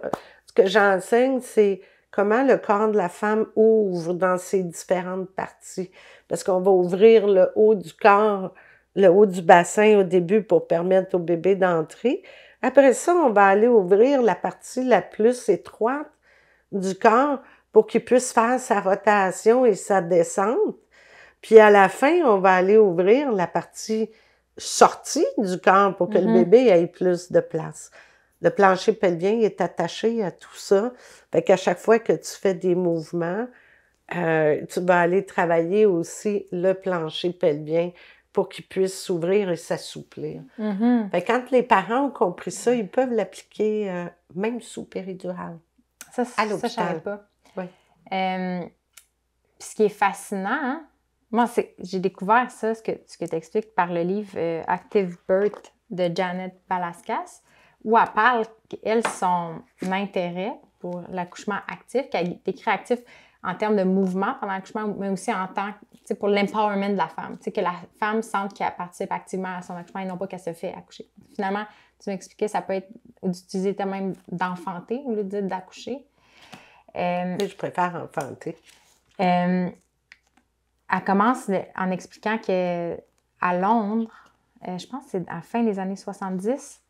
B: ce que j'enseigne, c'est comment le corps de la femme ouvre dans ses différentes parties. Parce qu'on va ouvrir le haut du corps, le haut du bassin au début pour permettre au bébé d'entrer. Après ça, on va aller ouvrir la partie la plus étroite du corps pour qu'il puisse faire sa rotation et sa descente. Puis à la fin, on va aller ouvrir la partie sorti du corps pour que le bébé ait plus de place. Le plancher pelvien est attaché à tout ça. Fait qu'à chaque fois que tu fais des mouvements, tu vas aller travailler aussi le plancher pelvien pour qu'il puisse s'ouvrir et s'assouplir. Fait que quand les parents ont compris ça, ils peuvent l'appliquer même sous péridurale.
A: Ça,
B: à
A: je ne
B: l'hôpital.
A: savais pas.
B: Oui.
A: Puis ce qui est fascinant, hein, moi, j'ai découvert ça, ce que tu expliques par le livre Active Birth de Janet Balaskas, où elle parle qu'elle, son intérêt pour l'accouchement actif, qu'elle décrit actif en termes de mouvement pendant l'accouchement, mais aussi en tant que, pour l'empowerment de la femme. Que la femme sente qu'elle participe activement à son accouchement et non pas qu'elle se fait accoucher. Finalement, tu m'expliquais, ça peut être d'utiliser le terme même d'enfanter au lieu de dire d'accoucher.
B: Je préfère enfanter.
A: Elle commence en expliquant qu'à Londres, je pense que c'est à la fin des années 70,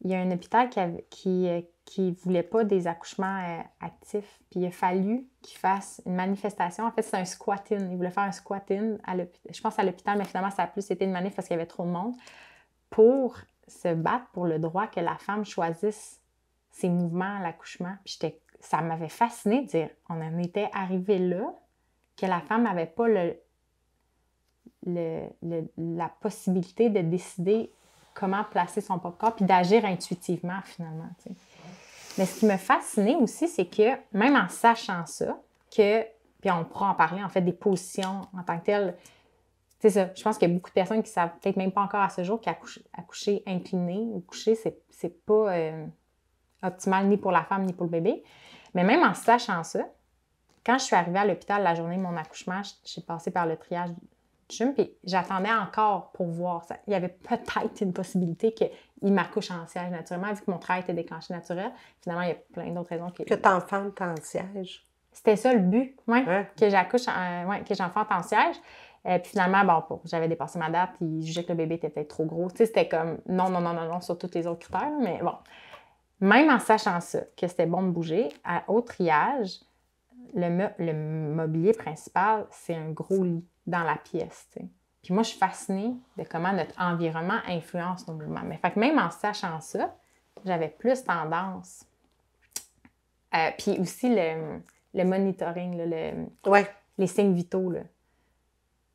A: il y a un hôpital qui voulait pas des accouchements actifs. Puis il a fallu qu'il fasse une manifestation. En fait, c'est un squat-in. Il voulait faire un squat-in, je pense à l'hôpital, mais finalement, ça a plus été une manif parce qu'il y avait trop de monde, pour se battre pour le droit que la femme choisisse ses mouvements à l'accouchement. Puis ça m'avait fascinée de dire, on en était arrivé là, que la femme n'avait pas la possibilité de décider comment placer son propre corps puis d'agir intuitivement, finalement. T'sais. Mais ce qui me fascinait aussi, c'est que même en sachant ça, puis on pourra en parler, en fait, des positions en tant que telles, c'est ça, je pense qu'il y a beaucoup de personnes qui ne savent peut-être même pas encore à ce jour qu'accoucher incliné ou coucher, c'est pas optimal ni pour la femme ni pour le bébé. Mais même en sachant ça, quand je suis arrivée à l'hôpital la journée de mon accouchement, j'ai passé par le triage du CHUM, puis j'attendais encore pour voir ça. Il y avait peut-être une possibilité qu'il m'accouche en siège naturellement, vu que mon travail était déclenché naturel. Finalement, il y a plein d'autres raisons.
B: Que t'enfantes en siège.
A: C'était ça le but, que j'enfante en siège. Puis finalement, j'avais dépassé ma date, ils jugeaient que le bébé était peut-être trop gros. Tu sais, c'était comme non sur tous les autres critères, mais bon. Même en sachant ça, que c'était bon de bouger, au triage, le mobilier principal, c'est un gros lit dans la pièce. T'sais. Puis moi, je suis fascinée de comment notre environnement influence nos mouvements. Mais fait que même en sachant ça, j'avais plus tendance. Puis aussi le monitoring, les signes vitaux. Là.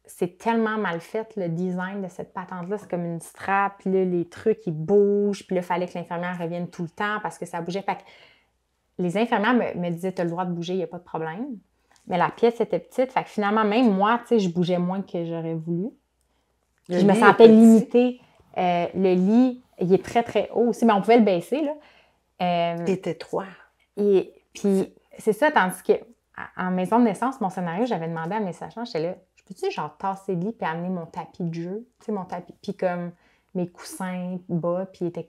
A: C'est tellement mal fait, le design de cette patente-là. C'est comme une strap, puis là, les trucs, ils bougent, puis là, il fallait que l'infirmière revienne tout le temps parce que ça bougeait. Fait que les infirmières me disaient, tu as le droit de bouger, il n'y a pas de problème. Mais la pièce était petite. Fait que finalement, même moi, tu sais, je bougeais moins que j'aurais voulu. Je me sentais limitée. Le lit, il est très, très haut aussi. Mais on pouvait le baisser, là.
B: Il est étroit.
A: Et puis, c'est ça, tandis que en maison de naissance, mon scénario, j'avais demandé à mes sages-femmes, j'étais là, je peux-tu genre tasser le lit puis amener mon tapis de jeu? Tu sais, mon tapis, puis comme mes coussins bas, puis il était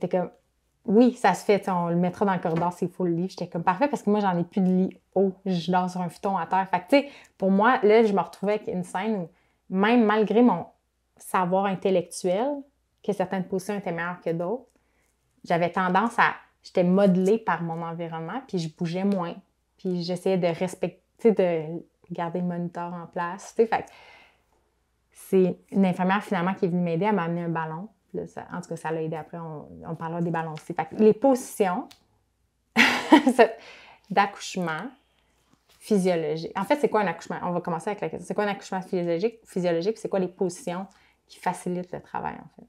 A: comme, oui, ça se fait, on le mettra dans le corridor s'il faut le lit. J'étais comme parfait parce que moi, j'en ai plus de lit haut. Je dors sur un futon à terre. Fait que, tu sais, pour moi, là, je me retrouvais avec une scène où, même malgré mon savoir intellectuel, que certaines positions étaient meilleures que d'autres, j'avais tendance j'étais modelée par mon environnement, puis je bougeais moins. Puis j'essayais de respecter, de garder le moniteur en place. Tu sais, fait que c'est une infirmière, finalement, qui est venue m'aider. Elle m'a amené un ballon. Là, en tout cas, ça l'a aidé. Après, on parlera des ballons aussi. Fait que les positions d'accouchement physiologique. En fait, c'est quoi un accouchement? On va commencer avec la question. C'est quoi un accouchement physiologique? C'est quoi les positions qui facilitent le travail, en fait?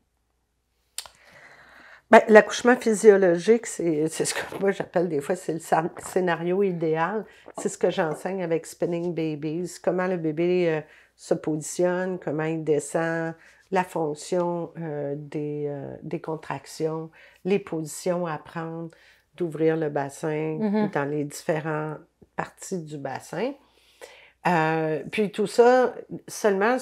B: Bien, l'accouchement physiologique, c'est ce que moi j'appelle des fois, c'est le scénario idéal. C'est ce que j'enseigne avec Spinning Babies. Comment le bébé se positionne, comment il descend, la fonction des contractions, les positions à prendre, d'ouvrir le bassin dans les différentes parties du bassin. Puis tout ça seulement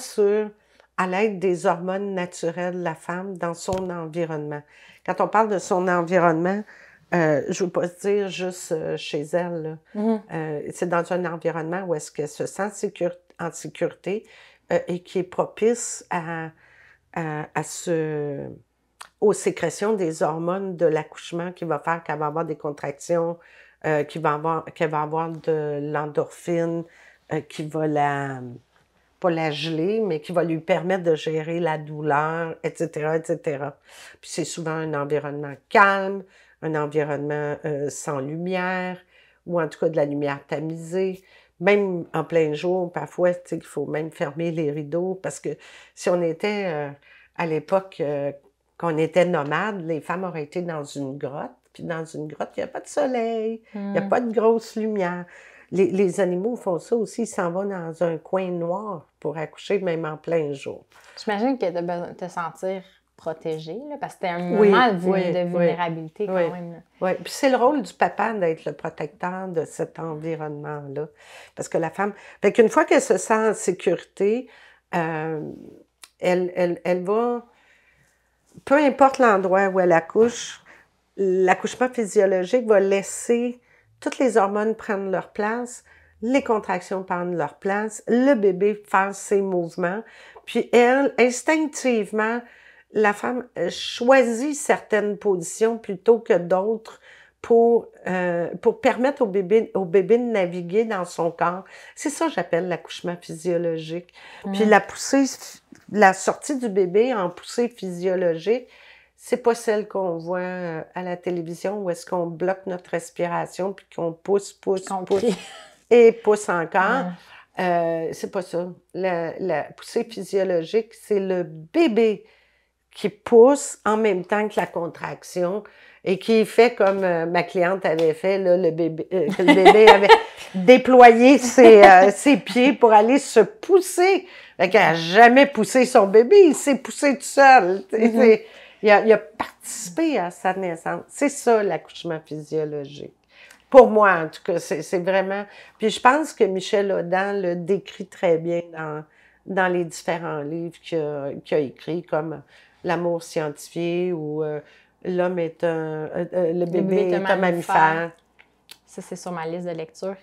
B: à l'aide des hormones naturelles de la femme dans son environnement. Quand on parle de son environnement, je ne veux pas dire juste chez elle. C'est dans un environnement où est-ce qu'elle se sent en sécurité et qui est propice aux sécrétions des hormones de l'accouchement qui va faire qu'elle va avoir des contractions, qu'elle va avoir de l'endorphine, qui va pas la geler, mais qui va lui permettre de gérer la douleur, etc., etc. Puis c'est souvent un environnement calme, un environnement sans lumière, ou en tout cas de la lumière tamisée. Même en plein jour, parfois, tu sais, il faut même fermer les rideaux, parce que si on était à l'époque qu'on était nomades, les femmes auraient été dans une grotte, puis dans une grotte, il n'y a pas de soleil, il n'y a pas de grosse lumière. Les animaux font ça aussi, ils s'en vont dans un coin noir pour accoucher, même en plein jour.
A: J'imagine que tu as besoin de te sentir protégée, là, parce que c'était un moment de vulnérabilité quand même.
B: Oui, puis c'est le rôle du papa d'être le protecteur de cet environnement-là. Parce que la femme... Fait qu'une fois qu'elle se sent en sécurité, elle va... Peu importe l'endroit où elle accouche, l'accouchement physiologique va laisser toutes les hormones prendre leur place, les contractions prendre leur place, le bébé faire ses mouvements, puis elle, instinctivement, la femme choisit certaines positions plutôt que d'autres pour permettre au bébé de naviguer dans son corps. C'est ça que j'appelle l'accouchement physiologique. Puis la sortie du bébé en poussée physiologique, c'est pas celle qu'on voit à la télévision où est-ce qu'on bloque notre respiration puis qu'on pousse et pousse encore. C'est pas ça. La poussée physiologique, c'est le bébé qui pousse en même temps que la contraction et qui fait comme ma cliente avait fait, là, le bébé avait déployé ses pieds pour aller se pousser. Fait qu'elle n'a jamais poussé son bébé, il s'est poussé tout seul. Il a participé à sa naissance. C'est ça, l'accouchement physiologique. Pour moi, en tout cas, c'est vraiment... Puis je pense que Michel Audin le décrit très bien dans les différents livres qu'il a écrits, comme L'amour scientifié ou L'homme est le bébé est un mammifère.
A: Ça, c'est sur ma liste de lecture.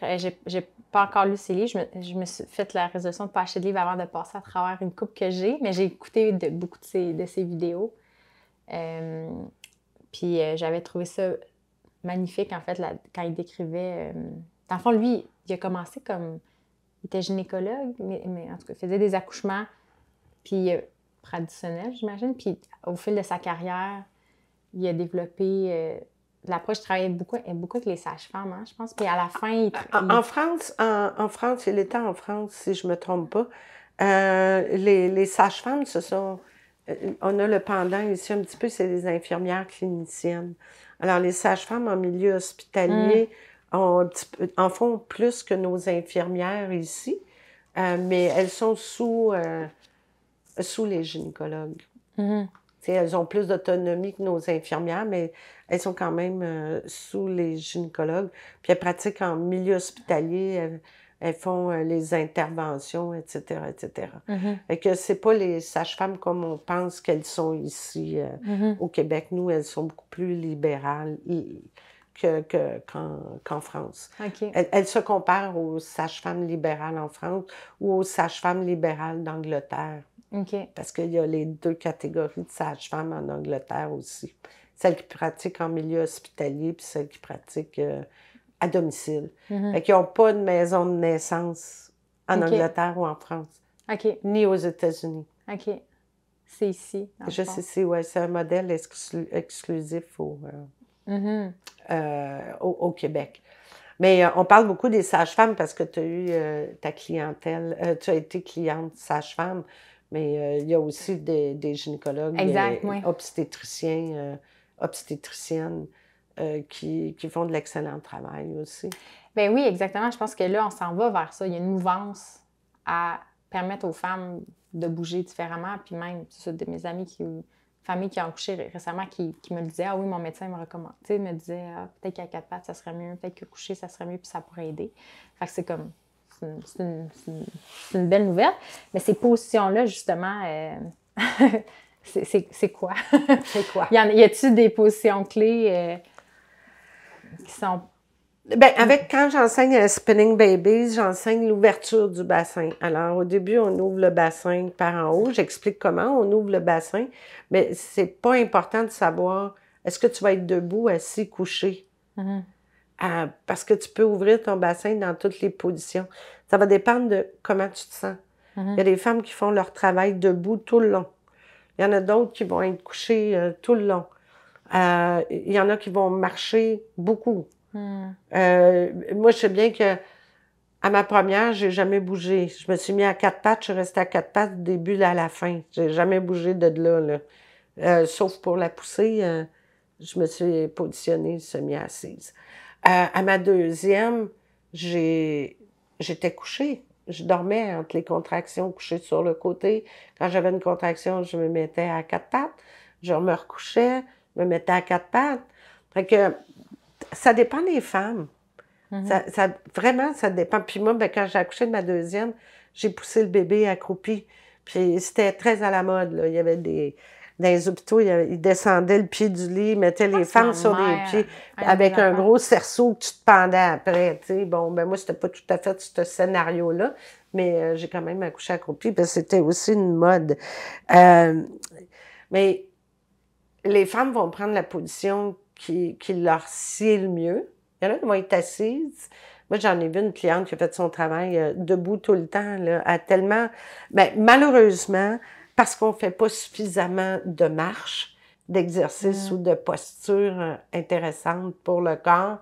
A: J'ai pas encore lu ces livres. Je me suis fait la résolution de ne pas acheter de livres avant de passer à travers une couple que j'ai, mais j'ai écouté beaucoup de ces vidéos. Puis j'avais trouvé ça magnifique, en fait, quand il décrivait... Dans le fond, lui, il a commencé comme... Il était gynécologue, mais en tout cas, il faisait des accouchements puis traditionnels, j'imagine. Puis au fil de sa carrière, il a développé... l'approche, il travaillait beaucoup avec les sages-femmes, hein, je pense. Puis à la fin,
B: En France, il était en France, si je ne me trompe pas. Les sages-femmes, ce sont... on a le pendant ici un petit peu, c'est les infirmières cliniciennes. Alors, les sages-femmes en milieu hospitalier en font plus que nos infirmières ici, mais elles sont sous les gynécologues. Elles ont plus d'autonomie que nos infirmières, mais elles sont quand même sous les gynécologues. Puis elles pratiquent en milieu hospitalier, elles font les interventions, etc., etc. Fait que c'est pas les sages-femmes comme on pense qu'elles sont ici au Québec. Nous, elles sont beaucoup plus libérales qu'en France.
A: Okay.
B: Elles se comparent aux sages-femmes libérales en France ou aux sages-femmes libérales d'Angleterre.
A: Okay.
B: Parce qu'il y a les deux catégories de sages-femmes en Angleterre aussi. Celles qui pratiquent en milieu hospitalier puis celles qui pratiquent à domicile. Fait qu'ils n'ont pas de maison de naissance en Angleterre ou en France. Ni aux États-Unis.
A: OK. C'est ici.
B: Je sais, c'est un modèle exclusif au Québec. Mais on parle beaucoup des sages-femmes parce que tu as eu ta clientèle, tu as été cliente sage-femme, mais il y a aussi des gynécologues, obstétriciens, obstétriciennes qui font de l'excellent travail aussi.
A: Ben oui, exactement. Je pense que là, on s'en va vers ça. Il y a une mouvance à permettre aux femmes de bouger différemment. Puis même, de mes amis familles qui ont accouché récemment qui me disaient « Ah oui, mon médecin me recommande. » Tu sais, me disait « Ah, peut-être qu'à 4 pattes, ça serait mieux. Peut-être que coucher, ça serait mieux, puis ça pourrait aider. » Fait que c'est comme... C'est une belle nouvelle. Mais ces positions-là, justement, c'est quoi?
B: C'est quoi?
A: Y a-t-il des positions clés qui sont...
B: Bien, quand j'enseigne à Spinning Babies, j'enseigne l'ouverture du bassin. Alors, au début, on ouvre le bassin par en haut. J'explique comment on ouvre le bassin, mais c'est pas important de savoir est-ce que tu vas être debout, assis, couché. Parce que tu peux ouvrir ton bassin dans toutes les positions. Ça va dépendre de comment tu te sens. Il y a des femmes qui font leur travail debout tout le long. Il y en a d'autres qui vont être couchées tout le long. Il y en a qui vont marcher beaucoup. Moi, je sais bien que à ma première, j'ai jamais bougé. Je me suis mis à quatre pattes, je suis restée à quatre pattes du début à la fin. J'ai jamais bougé de là. Sauf pour la poussée, je me suis positionnée semi-assise. À ma deuxième, j'étais couchée. Je dormais entre les contractions, couchée sur le côté. Quand j'avais une contraction, je me mettais à quatre pattes. Je me recouchais, je me mettais à quatre pattes. Fait que ça dépend des femmes. Vraiment, ça dépend. Puis moi, quand j'ai accouché de ma deuxième, j'ai poussé le bébé accroupi. Puis c'était très à la mode, là. Il y avait dans les hôpitaux, ils descendaient le pied du lit, mettaient les femmes sur les pieds avec un gros cerceau que tu te pendais après, tu sais. Bon, moi, c'était pas tout à fait ce scénario-là, mais j'ai quand même accouché accroupi, parce que c'était aussi une mode. Mais les femmes vont prendre la position qui leur sied le mieux. Il y en a qui vont être assises. Moi, j'en ai vu une cliente qui a fait son travail debout tout le temps, là, à tellement... malheureusement, parce qu'on ne fait pas suffisamment de marche, d'exercice ou de posture intéressante pour le corps,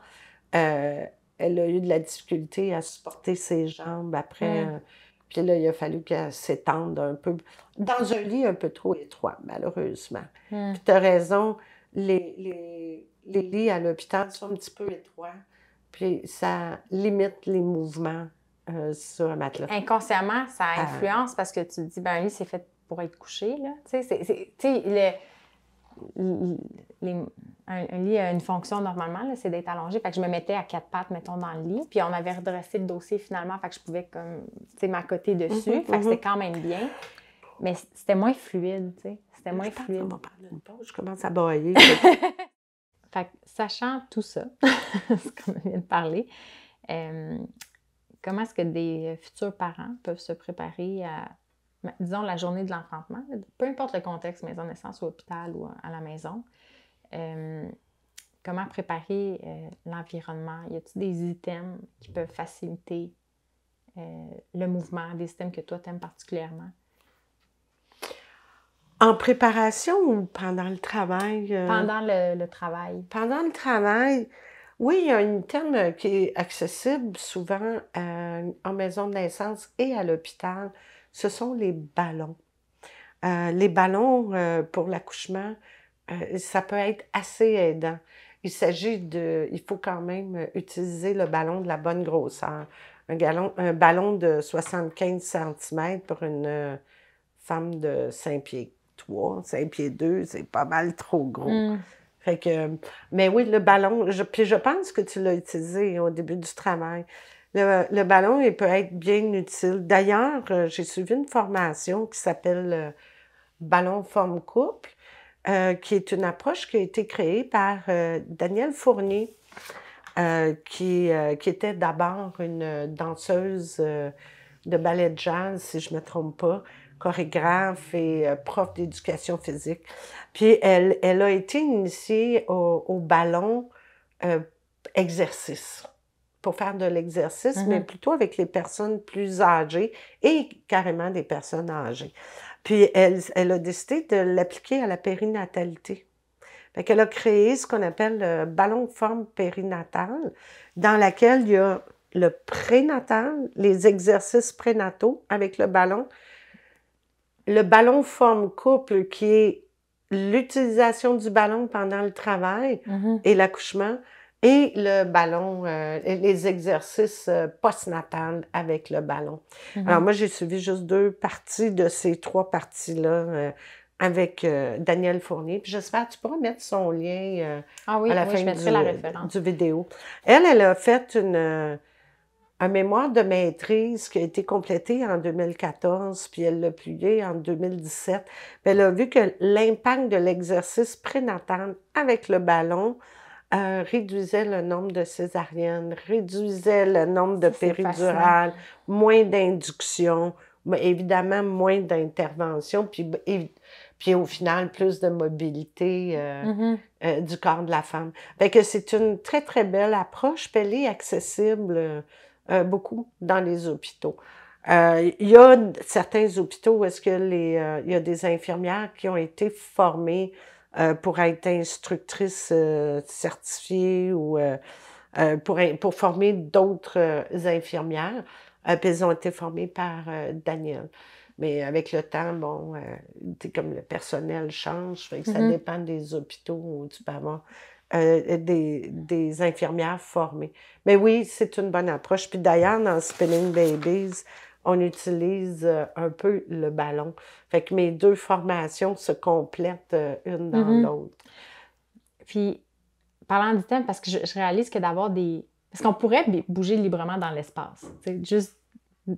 B: elle a eu de la difficulté à supporter ses jambes après. Puis là, il a fallu qu'elle s'étende un peu, dans un lit un peu trop étroit, malheureusement. Puis tu as raison, les lits à l'hôpital sont un petit peu étroits, puis ça limite les mouvements sur un matelas.
A: Inconsciemment, ça influence parce que tu te dis, un lit, c'est fait pour être couché, là. Tu sais, un lit a une fonction normalement, là, c'est d'être allongé. Fait que je me mettais à quatre pattes, mettons, dans le lit. Puis on avait redressé le dossier finalement, fait que je pouvais comme, tu sais, m'accoter dessus. Fait que c'était quand même bien. Mais c'était moins fluide, tu sais. C'était moins fluide.
B: On va prendre une pause, je commence à bailler.
A: Fait que, sachant tout ça, ce qu'on vient de parler, comment est-ce que des futurs parents peuvent se préparer à, disons, la journée de l'enfantement, peu importe le contexte, maison de naissance ou hôpital ou à la maison, comment préparer l'environnement? Y a-t-il des items qui peuvent faciliter le mouvement, des items que toi, tu aimes particulièrement?
B: En préparation ou pendant le travail?
A: Pendant le travail.
B: Pendant le travail, oui, il y a un item qui est accessible souvent en maison de naissance et à l'hôpital. Ce sont les ballons. Les ballons pour l'accouchement, ça peut être assez aidant. Il faut quand même utiliser le ballon de la bonne grosseur. Un ballon de 75 cm pour une femme de 5 pieds 3, 5 pieds 2, c'est pas mal trop gros. Fait que, mais oui, le ballon, puis je pense que tu l'as utilisé au début du travail. Le ballon, il peut être bien utile. D'ailleurs, j'ai suivi une formation qui s'appelle Ballon forme couple, qui est une approche qui a été créée par Danielle Fournier, qui était d'abord une danseuse de ballet de jazz, si je ne me trompe pas, chorégraphe et prof d'éducation physique. Puis elle a été initiée au ballon exercice, pour faire de l'exercice, mais plutôt avec les personnes plus âgées et carrément des personnes âgées. Puis elle a décidé de l'appliquer à la périnatalité. Fait qu'elle a créé ce qu'on appelle le ballon forme périnatale, dans laquelle il y a le prénatal, les exercices prénataux avec le ballon forme couple qui est l'utilisation du ballon pendant le travail et l'accouchement, et le ballon, les exercices postnatales avec le ballon. Alors moi, j'ai suivi juste 2 parties de ces 3 parties-là avec Danielle Fournier. Puis j'espère que tu pourras mettre son lien à la fin
A: je mettrai la référence.
B: du vidéo. Elle a fait un mémoire de maîtrise qui a été complété en 2014, puis elle l'a publié en 2017. Puis elle a vu que l'impact de l'exercice prénatal avec le ballon réduisait le nombre de césariennes, réduisait le nombre de péridurales, moins d'induction, évidemment moins d'intervention, puis au final, plus de mobilité du corps de la femme. Fait que c'est une très, très belle approche, puis elle est accessible beaucoup dans les hôpitaux. Il y a certains hôpitaux où est-ce que il y a des infirmières qui ont été formées pour être instructrices certifiées ou pour former d'autres infirmières. Puis elles ont été formées par Daniel. Mais avec le temps, bon, comme le personnel change, fait que ça dépend des hôpitaux où tu peux avoir des infirmières formées. Mais oui, c'est une bonne approche. Puis d'ailleurs, dans Spinning Babies, on utilise un peu le ballon. Fait que mes deux formations se complètent une dans l'autre.
A: Puis, parlant du thème, parce que je réalise que d'avoir des... Parce qu'on pourrait bouger librement dans l'espace. Juste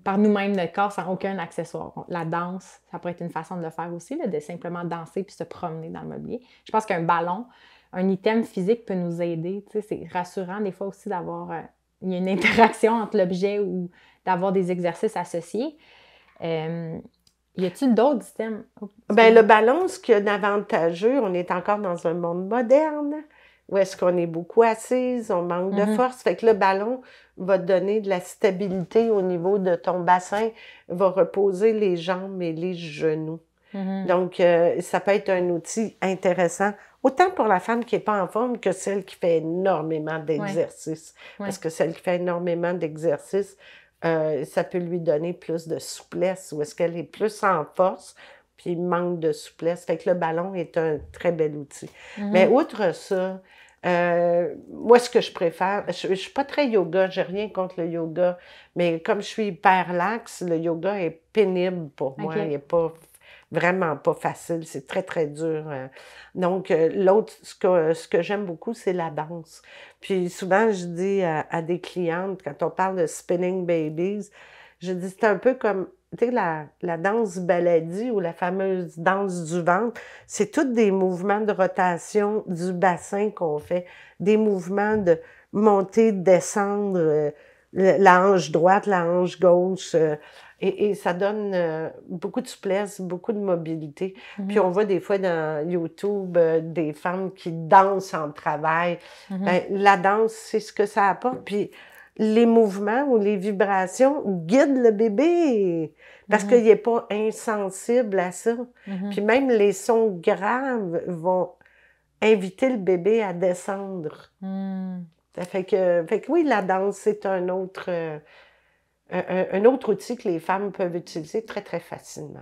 A: par nous-mêmes, notre corps, sans aucun accessoire. La danse, ça pourrait être une façon de le faire aussi, là, de simplement danser puis se promener dans le mobilier. Je pense qu'un ballon, un item physique peut nous aider. C'est rassurant des fois aussi d'avoir... il y a une interaction entre l'objet ou d'avoir des exercices associés. Y a-t-il d'autres items?
B: Bien, le ballon, ce qu'il y a d'avantageux, on est encore dans un monde moderne, où est-ce qu'on est beaucoup assise, on manque de force. Fait que le ballon va te donner de la stabilité au niveau de ton bassin, va reposer les jambes et les genoux. Donc, ça peut être un outil intéressant, autant pour la femme qui n'est pas en forme que celle qui fait énormément d'exercices. Parce que celle qui fait énormément d'exercices, ça peut lui donner plus de souplesse, ou est-ce qu'elle est plus en force, puis il manque de souplesse. Fait que le ballon est un très bel outil. Mais outre ça, moi, ce que je préfère, je ne suis pas très yoga, j'ai rien contre le yoga, mais comme je suis hyper laxe, le yoga est pénible pour moi, il n'est pas vraiment pas facile, c'est très, très dur. Donc, l'autre, ce que j'aime beaucoup, c'est la danse. Puis souvent, je dis à des clientes, quand on parle de Spinning Babies, je dis, c'est un peu comme, tu sais, la danse baladie ou la fameuse danse du ventre, c'est tous des mouvements de rotation du bassin qu'on fait, des mouvements de monter, descendre, la hanche droite, la hanche gauche, et ça donne beaucoup de souplesse, beaucoup de mobilité. Puis on voit des fois dans YouTube des femmes qui dansent en travail. Ben, la danse, c'est ce que ça apporte. Puis les mouvements ou les vibrations guident le bébé parce qu'il n'est pas insensible à ça. Puis même les sons graves vont inviter le bébé à descendre. Ça fait que oui, la danse, c'est un autre outil que les femmes peuvent utiliser très, très facilement.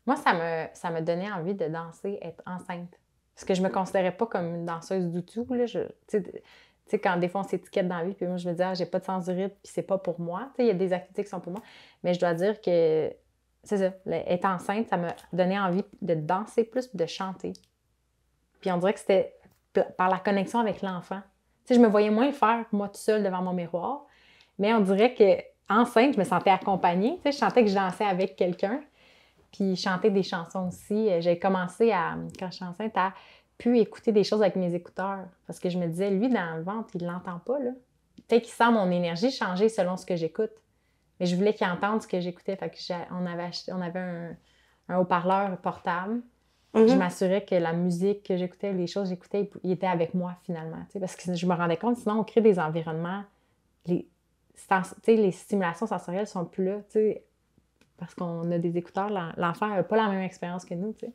A: Moi, ça me donnait envie de danser, être enceinte. Parce que je me considérais pas comme une danseuse du tout. Là. Tu sais, quand des fois on s'étiquette dans la vie, puis moi je me dis, j'ai pas de sens du rythme, puis c'est pas pour moi. Tu sais, il y a des activités qui sont pour moi. Mais je dois dire que, c'est ça, être enceinte, ça m'a donné envie de danser plus, de chanter. Puis on dirait que c'était par la connexion avec l'enfant. Tu sais, je me voyais moins le faire, moi, toute seule devant mon miroir. Mais on dirait que enceinte, je me sentais accompagnée. Tu sais, je sentais que je dansais avec quelqu'un. Puis chanter des chansons aussi. J'ai commencé quand je suis enceinte, à pu écouter des choses avec mes écouteurs. Parce que je me disais, lui, dans le ventre, il ne l'entend pas, là. Peut-être qu'il sent mon énergie changer selon ce que j'écoute. Mais je voulais qu'il entende ce que j'écoutais. Fait que on avait un haut-parleur portable. Je m'assurais que la musique que j'écoutais, les choses que j'écoutais, il était avec moi, finalement. Tu sais, parce que je me rendais compte, sinon, on crée des environnements... Les stimulations sensorielles sont plus là, tu sais, parce qu'on a des écouteurs, l'enfant n'a pas la même expérience que nous, tu sais.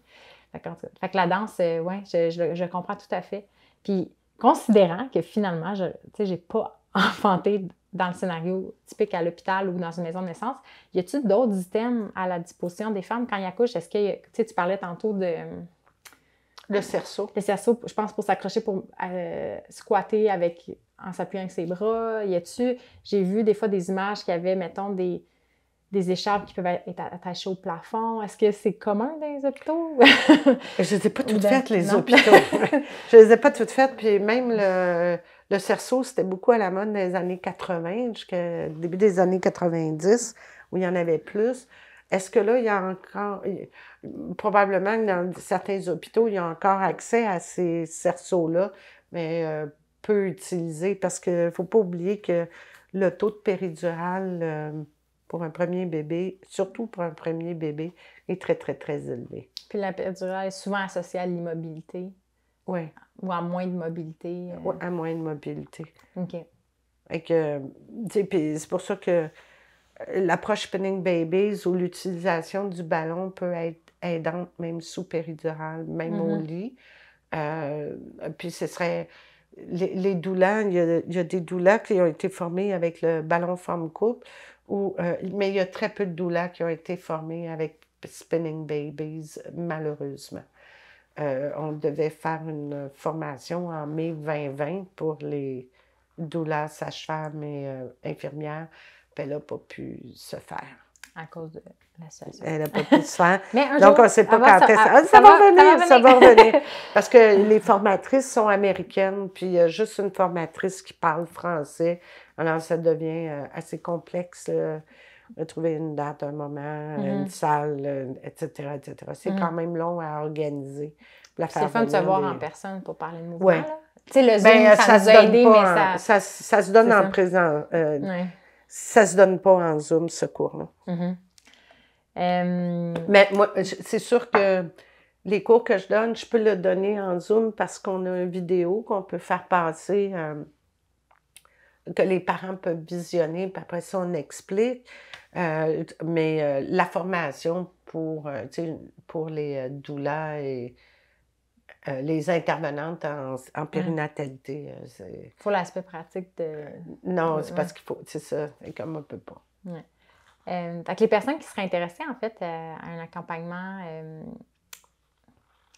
A: Fait que la danse, ouais, je comprends tout à fait. Puis, considérant que finalement, tu sais, j'ai pas enfanté dans le scénario typique à l'hôpital ou dans une maison de naissance, y a-t-il d'autres items à la disposition des femmes quand ils accouchent? Est-ce que, tu sais, tu parlais tantôt de...
B: Le cerceau.
A: Le cerceau, je pense, pour s'accrocher, pour squatter en s'appuyant avec ses bras. J'ai vu des fois des images qui avaient, mettons, des écharpes qui peuvent être attachées au plafond. Est-ce que c'est commun dans les hôpitaux?
B: Je ne les ai pas toutes faites, les hôpitaux. Je ne les ai pas toutes faites. Puis même le cerceau, c'était beaucoup à la mode dans les années 80, jusqu'au début des années 90, où il y en avait plus. Est-ce que là, il y a encore... Probablement que dans certains hôpitaux, il y a encore accès à ces cerceaux-là, mais peu utilisés, parce qu'il ne faut pas oublier que le taux de péridurale pour un premier bébé, surtout pour un premier bébé, est très, très, très élevé.
A: Puis la péridurale est souvent associée à l'immobilité.
B: Oui.
A: Ou à moins de mobilité.
B: Oui, à moins de mobilité.
A: OK.
B: Puis c'est pour ça que l'approche Spinning Babies où l'utilisation du ballon peut être aidante, même sous péridurale, même au lit. Puis ce serait... Les doulas, il y a des doulas qui ont été formés avec le ballon forme-couple, mais il y a très peu de doulas qui ont été formés avec Spinning Babies, malheureusement. On devait faire une formation en mai 2020 pour les doulas, sages-femmes et infirmières. Puis elle n'a pas pu se faire.
A: À cause de la situation.
B: Elle n'a pas pu se faire.
A: Mais un
B: donc,
A: jour,
B: on ne sait pas
A: ça,
B: quand est-ce.
A: ça,
B: Ça va revenir, ça va
A: revenir.
B: revenir. Parce que les formatrices sont américaines, puis il y a juste une formatrice qui parle français. Alors, ça devient assez complexe de trouver une date, un moment, une salle, etc., etc. C'est quand même long à organiser.
A: C'est le fun de se voir en personne pour parler de mouvement.
B: Ouais.
A: Tu sais, le Zoom, ça nous a aidé, mais
B: ça se donne en présent. Ça se donne pas en Zoom, ce cours-là. Mais moi, c'est sûr que les cours que je donne, je peux le donner en Zoom parce qu'on a une vidéo qu'on peut faire passer, que les parents peuvent visionner, puis après ça, on explique. Mais la formation pour les doulas et les intervenantes en périnatalité, c'est...
A: Il faut l'aspect pratique de...
B: Non, c'est parce qu'il faut... C'est ça, et comme on ne peut pas.
A: Ouais. Fait que les personnes qui seraient intéressées, en fait, à un accompagnement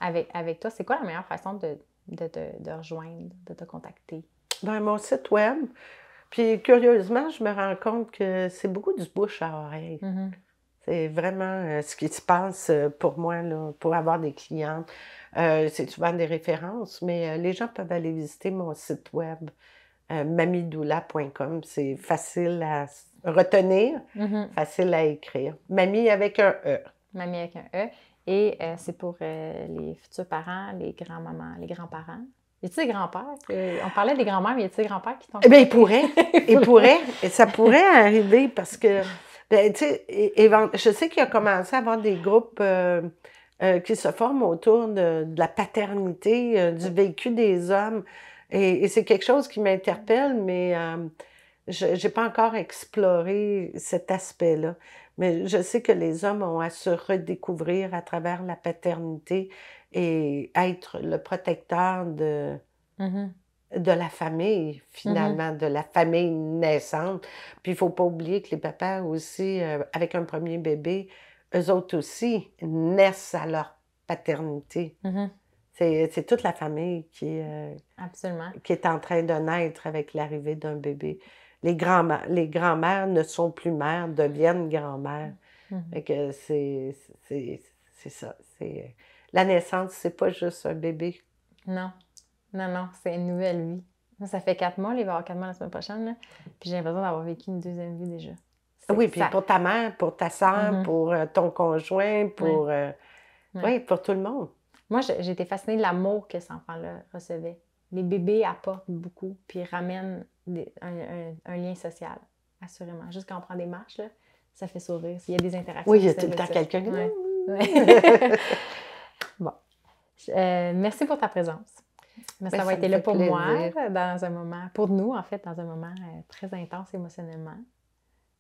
A: avec toi, c'est quoi la meilleure façon de rejoindre, de te contacter?
B: Dans mon site web. Puis, curieusement, je me rends compte que c'est beaucoup du bouche à oreille. C'est vraiment ce qui se passe pour moi, là, pour avoir des clientes. C'est souvent des références, mais les gens peuvent aller visiter mon site web, mamidoula.com. C'est facile à retenir, facile à écrire. Mamie avec un E.
A: Mamie avec un E. Et c'est pour les futurs parents, les grands-mamans, les grands-parents. Y a-t-il des grands-pères? On parlait des grands-mères, mais y a-t-il des grands-pères qui t'ont...
B: Eh bien, il pourrait. Et ça pourrait arriver parce que, ben, tu sais, je sais qu'il a commencé à avoir des groupes qui se forment autour de la paternité, du vécu des hommes. Et c'est quelque chose qui m'interpelle, mais je n'ai pas encore exploré cet aspect-là. Mais je sais que les hommes ont à se redécouvrir à travers la paternité et être le protecteur de la famille, finalement, de la famille naissante. Puis il ne faut pas oublier que les papas aussi, avec un premier bébé, eux autres aussi naissent à leur paternité. C'est toute la famille qui est en train de naître avec l'arrivée d'un bébé. Les grands-mères ne sont plus mères, deviennent grand-mères. C'est ça. La naissance, c'est pas juste un bébé.
A: Non, c'est une nouvelle vie. Moi, ça fait 4 mois, il va y avoir 4 mois la semaine prochaine, là, puis j'ai l'impression d'avoir vécu une deuxième vie déjà.
B: Oui, puis pour ta mère, pour ta soeur, pour ton conjoint, pour pour tout le monde.
A: Moi, j'ai été fascinée de l'amour que cet enfant-là recevait. Les bébés apportent beaucoup, puis ils ramènent un lien social, assurément. Juste quand on prend des marches, là, ça fait sourire. Il y a des interactions.
B: Oui, il y a tout le temps quelqu'un.
A: Bon. Merci pour ta présence. Merci d'avoir été là pour moi, dans un moment, pour nous, en fait, dans un moment très intense émotionnellement.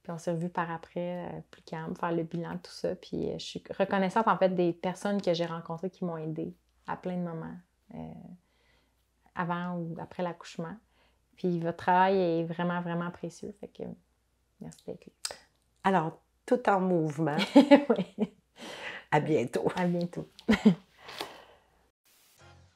A: Puis on s'est revus par après, plus calme, faire le bilan de tout ça. Puis je suis reconnaissante, en fait, des personnes que j'ai rencontrées qui m'ont aidée à plein de moments, avant ou après l'accouchement. Puis votre travail est vraiment, vraiment précieux. Fait que merci d'être là.
B: Alors, tout en mouvement.
A: Oui.
B: À bientôt.
A: À bientôt.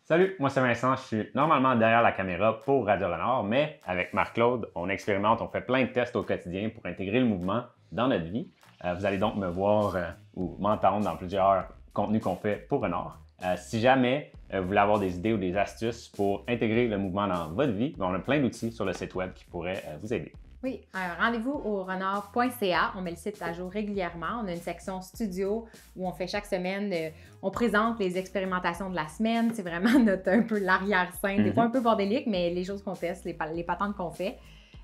C: Salut, moi c'est Vincent, je suis normalement derrière la caméra pour Radio Renard, mais avec Marc-Claude, on expérimente, on fait plein de tests au quotidien pour intégrer le mouvement dans notre vie. Vous allez donc me voir ou m'entendre dans plusieurs contenus qu'on fait pour Renard. Si jamais vous voulez avoir des idées ou des astuces pour intégrer le mouvement dans votre vie, on a plein d'outils sur le site web qui pourraient vous aider.
D: Oui, rendez-vous au renard.ca. On met le site à jour régulièrement. On a une section studio où on fait chaque semaine, on présente les expérimentations de la semaine. C'est vraiment un peu l'arrière-scène. Des fois un peu bordélique, mais les choses qu'on teste, les patentes qu'on fait.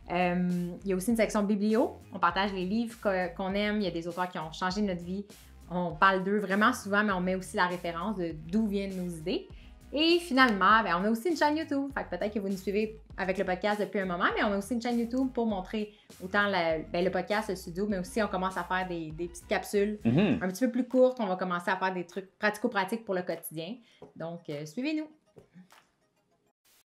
D: Il y a aussi une section biblio. On partage les livres qu'on aime. Il y a des auteurs qui ont changé notre vie. On parle d'eux vraiment souvent, mais on met aussi la référence de d'où viennent nos idées. Et finalement, ben, on a aussi une chaîne YouTube. Fait que peut-être que vous nous suivez avec le podcast depuis un moment, mais on a aussi une chaîne YouTube pour montrer autant le podcast, le studio, mais aussi on commence à faire des petites capsules un petit peu plus courtes. On va commencer à faire des trucs pratico-pratiques pour le quotidien. Donc, suivez-nous.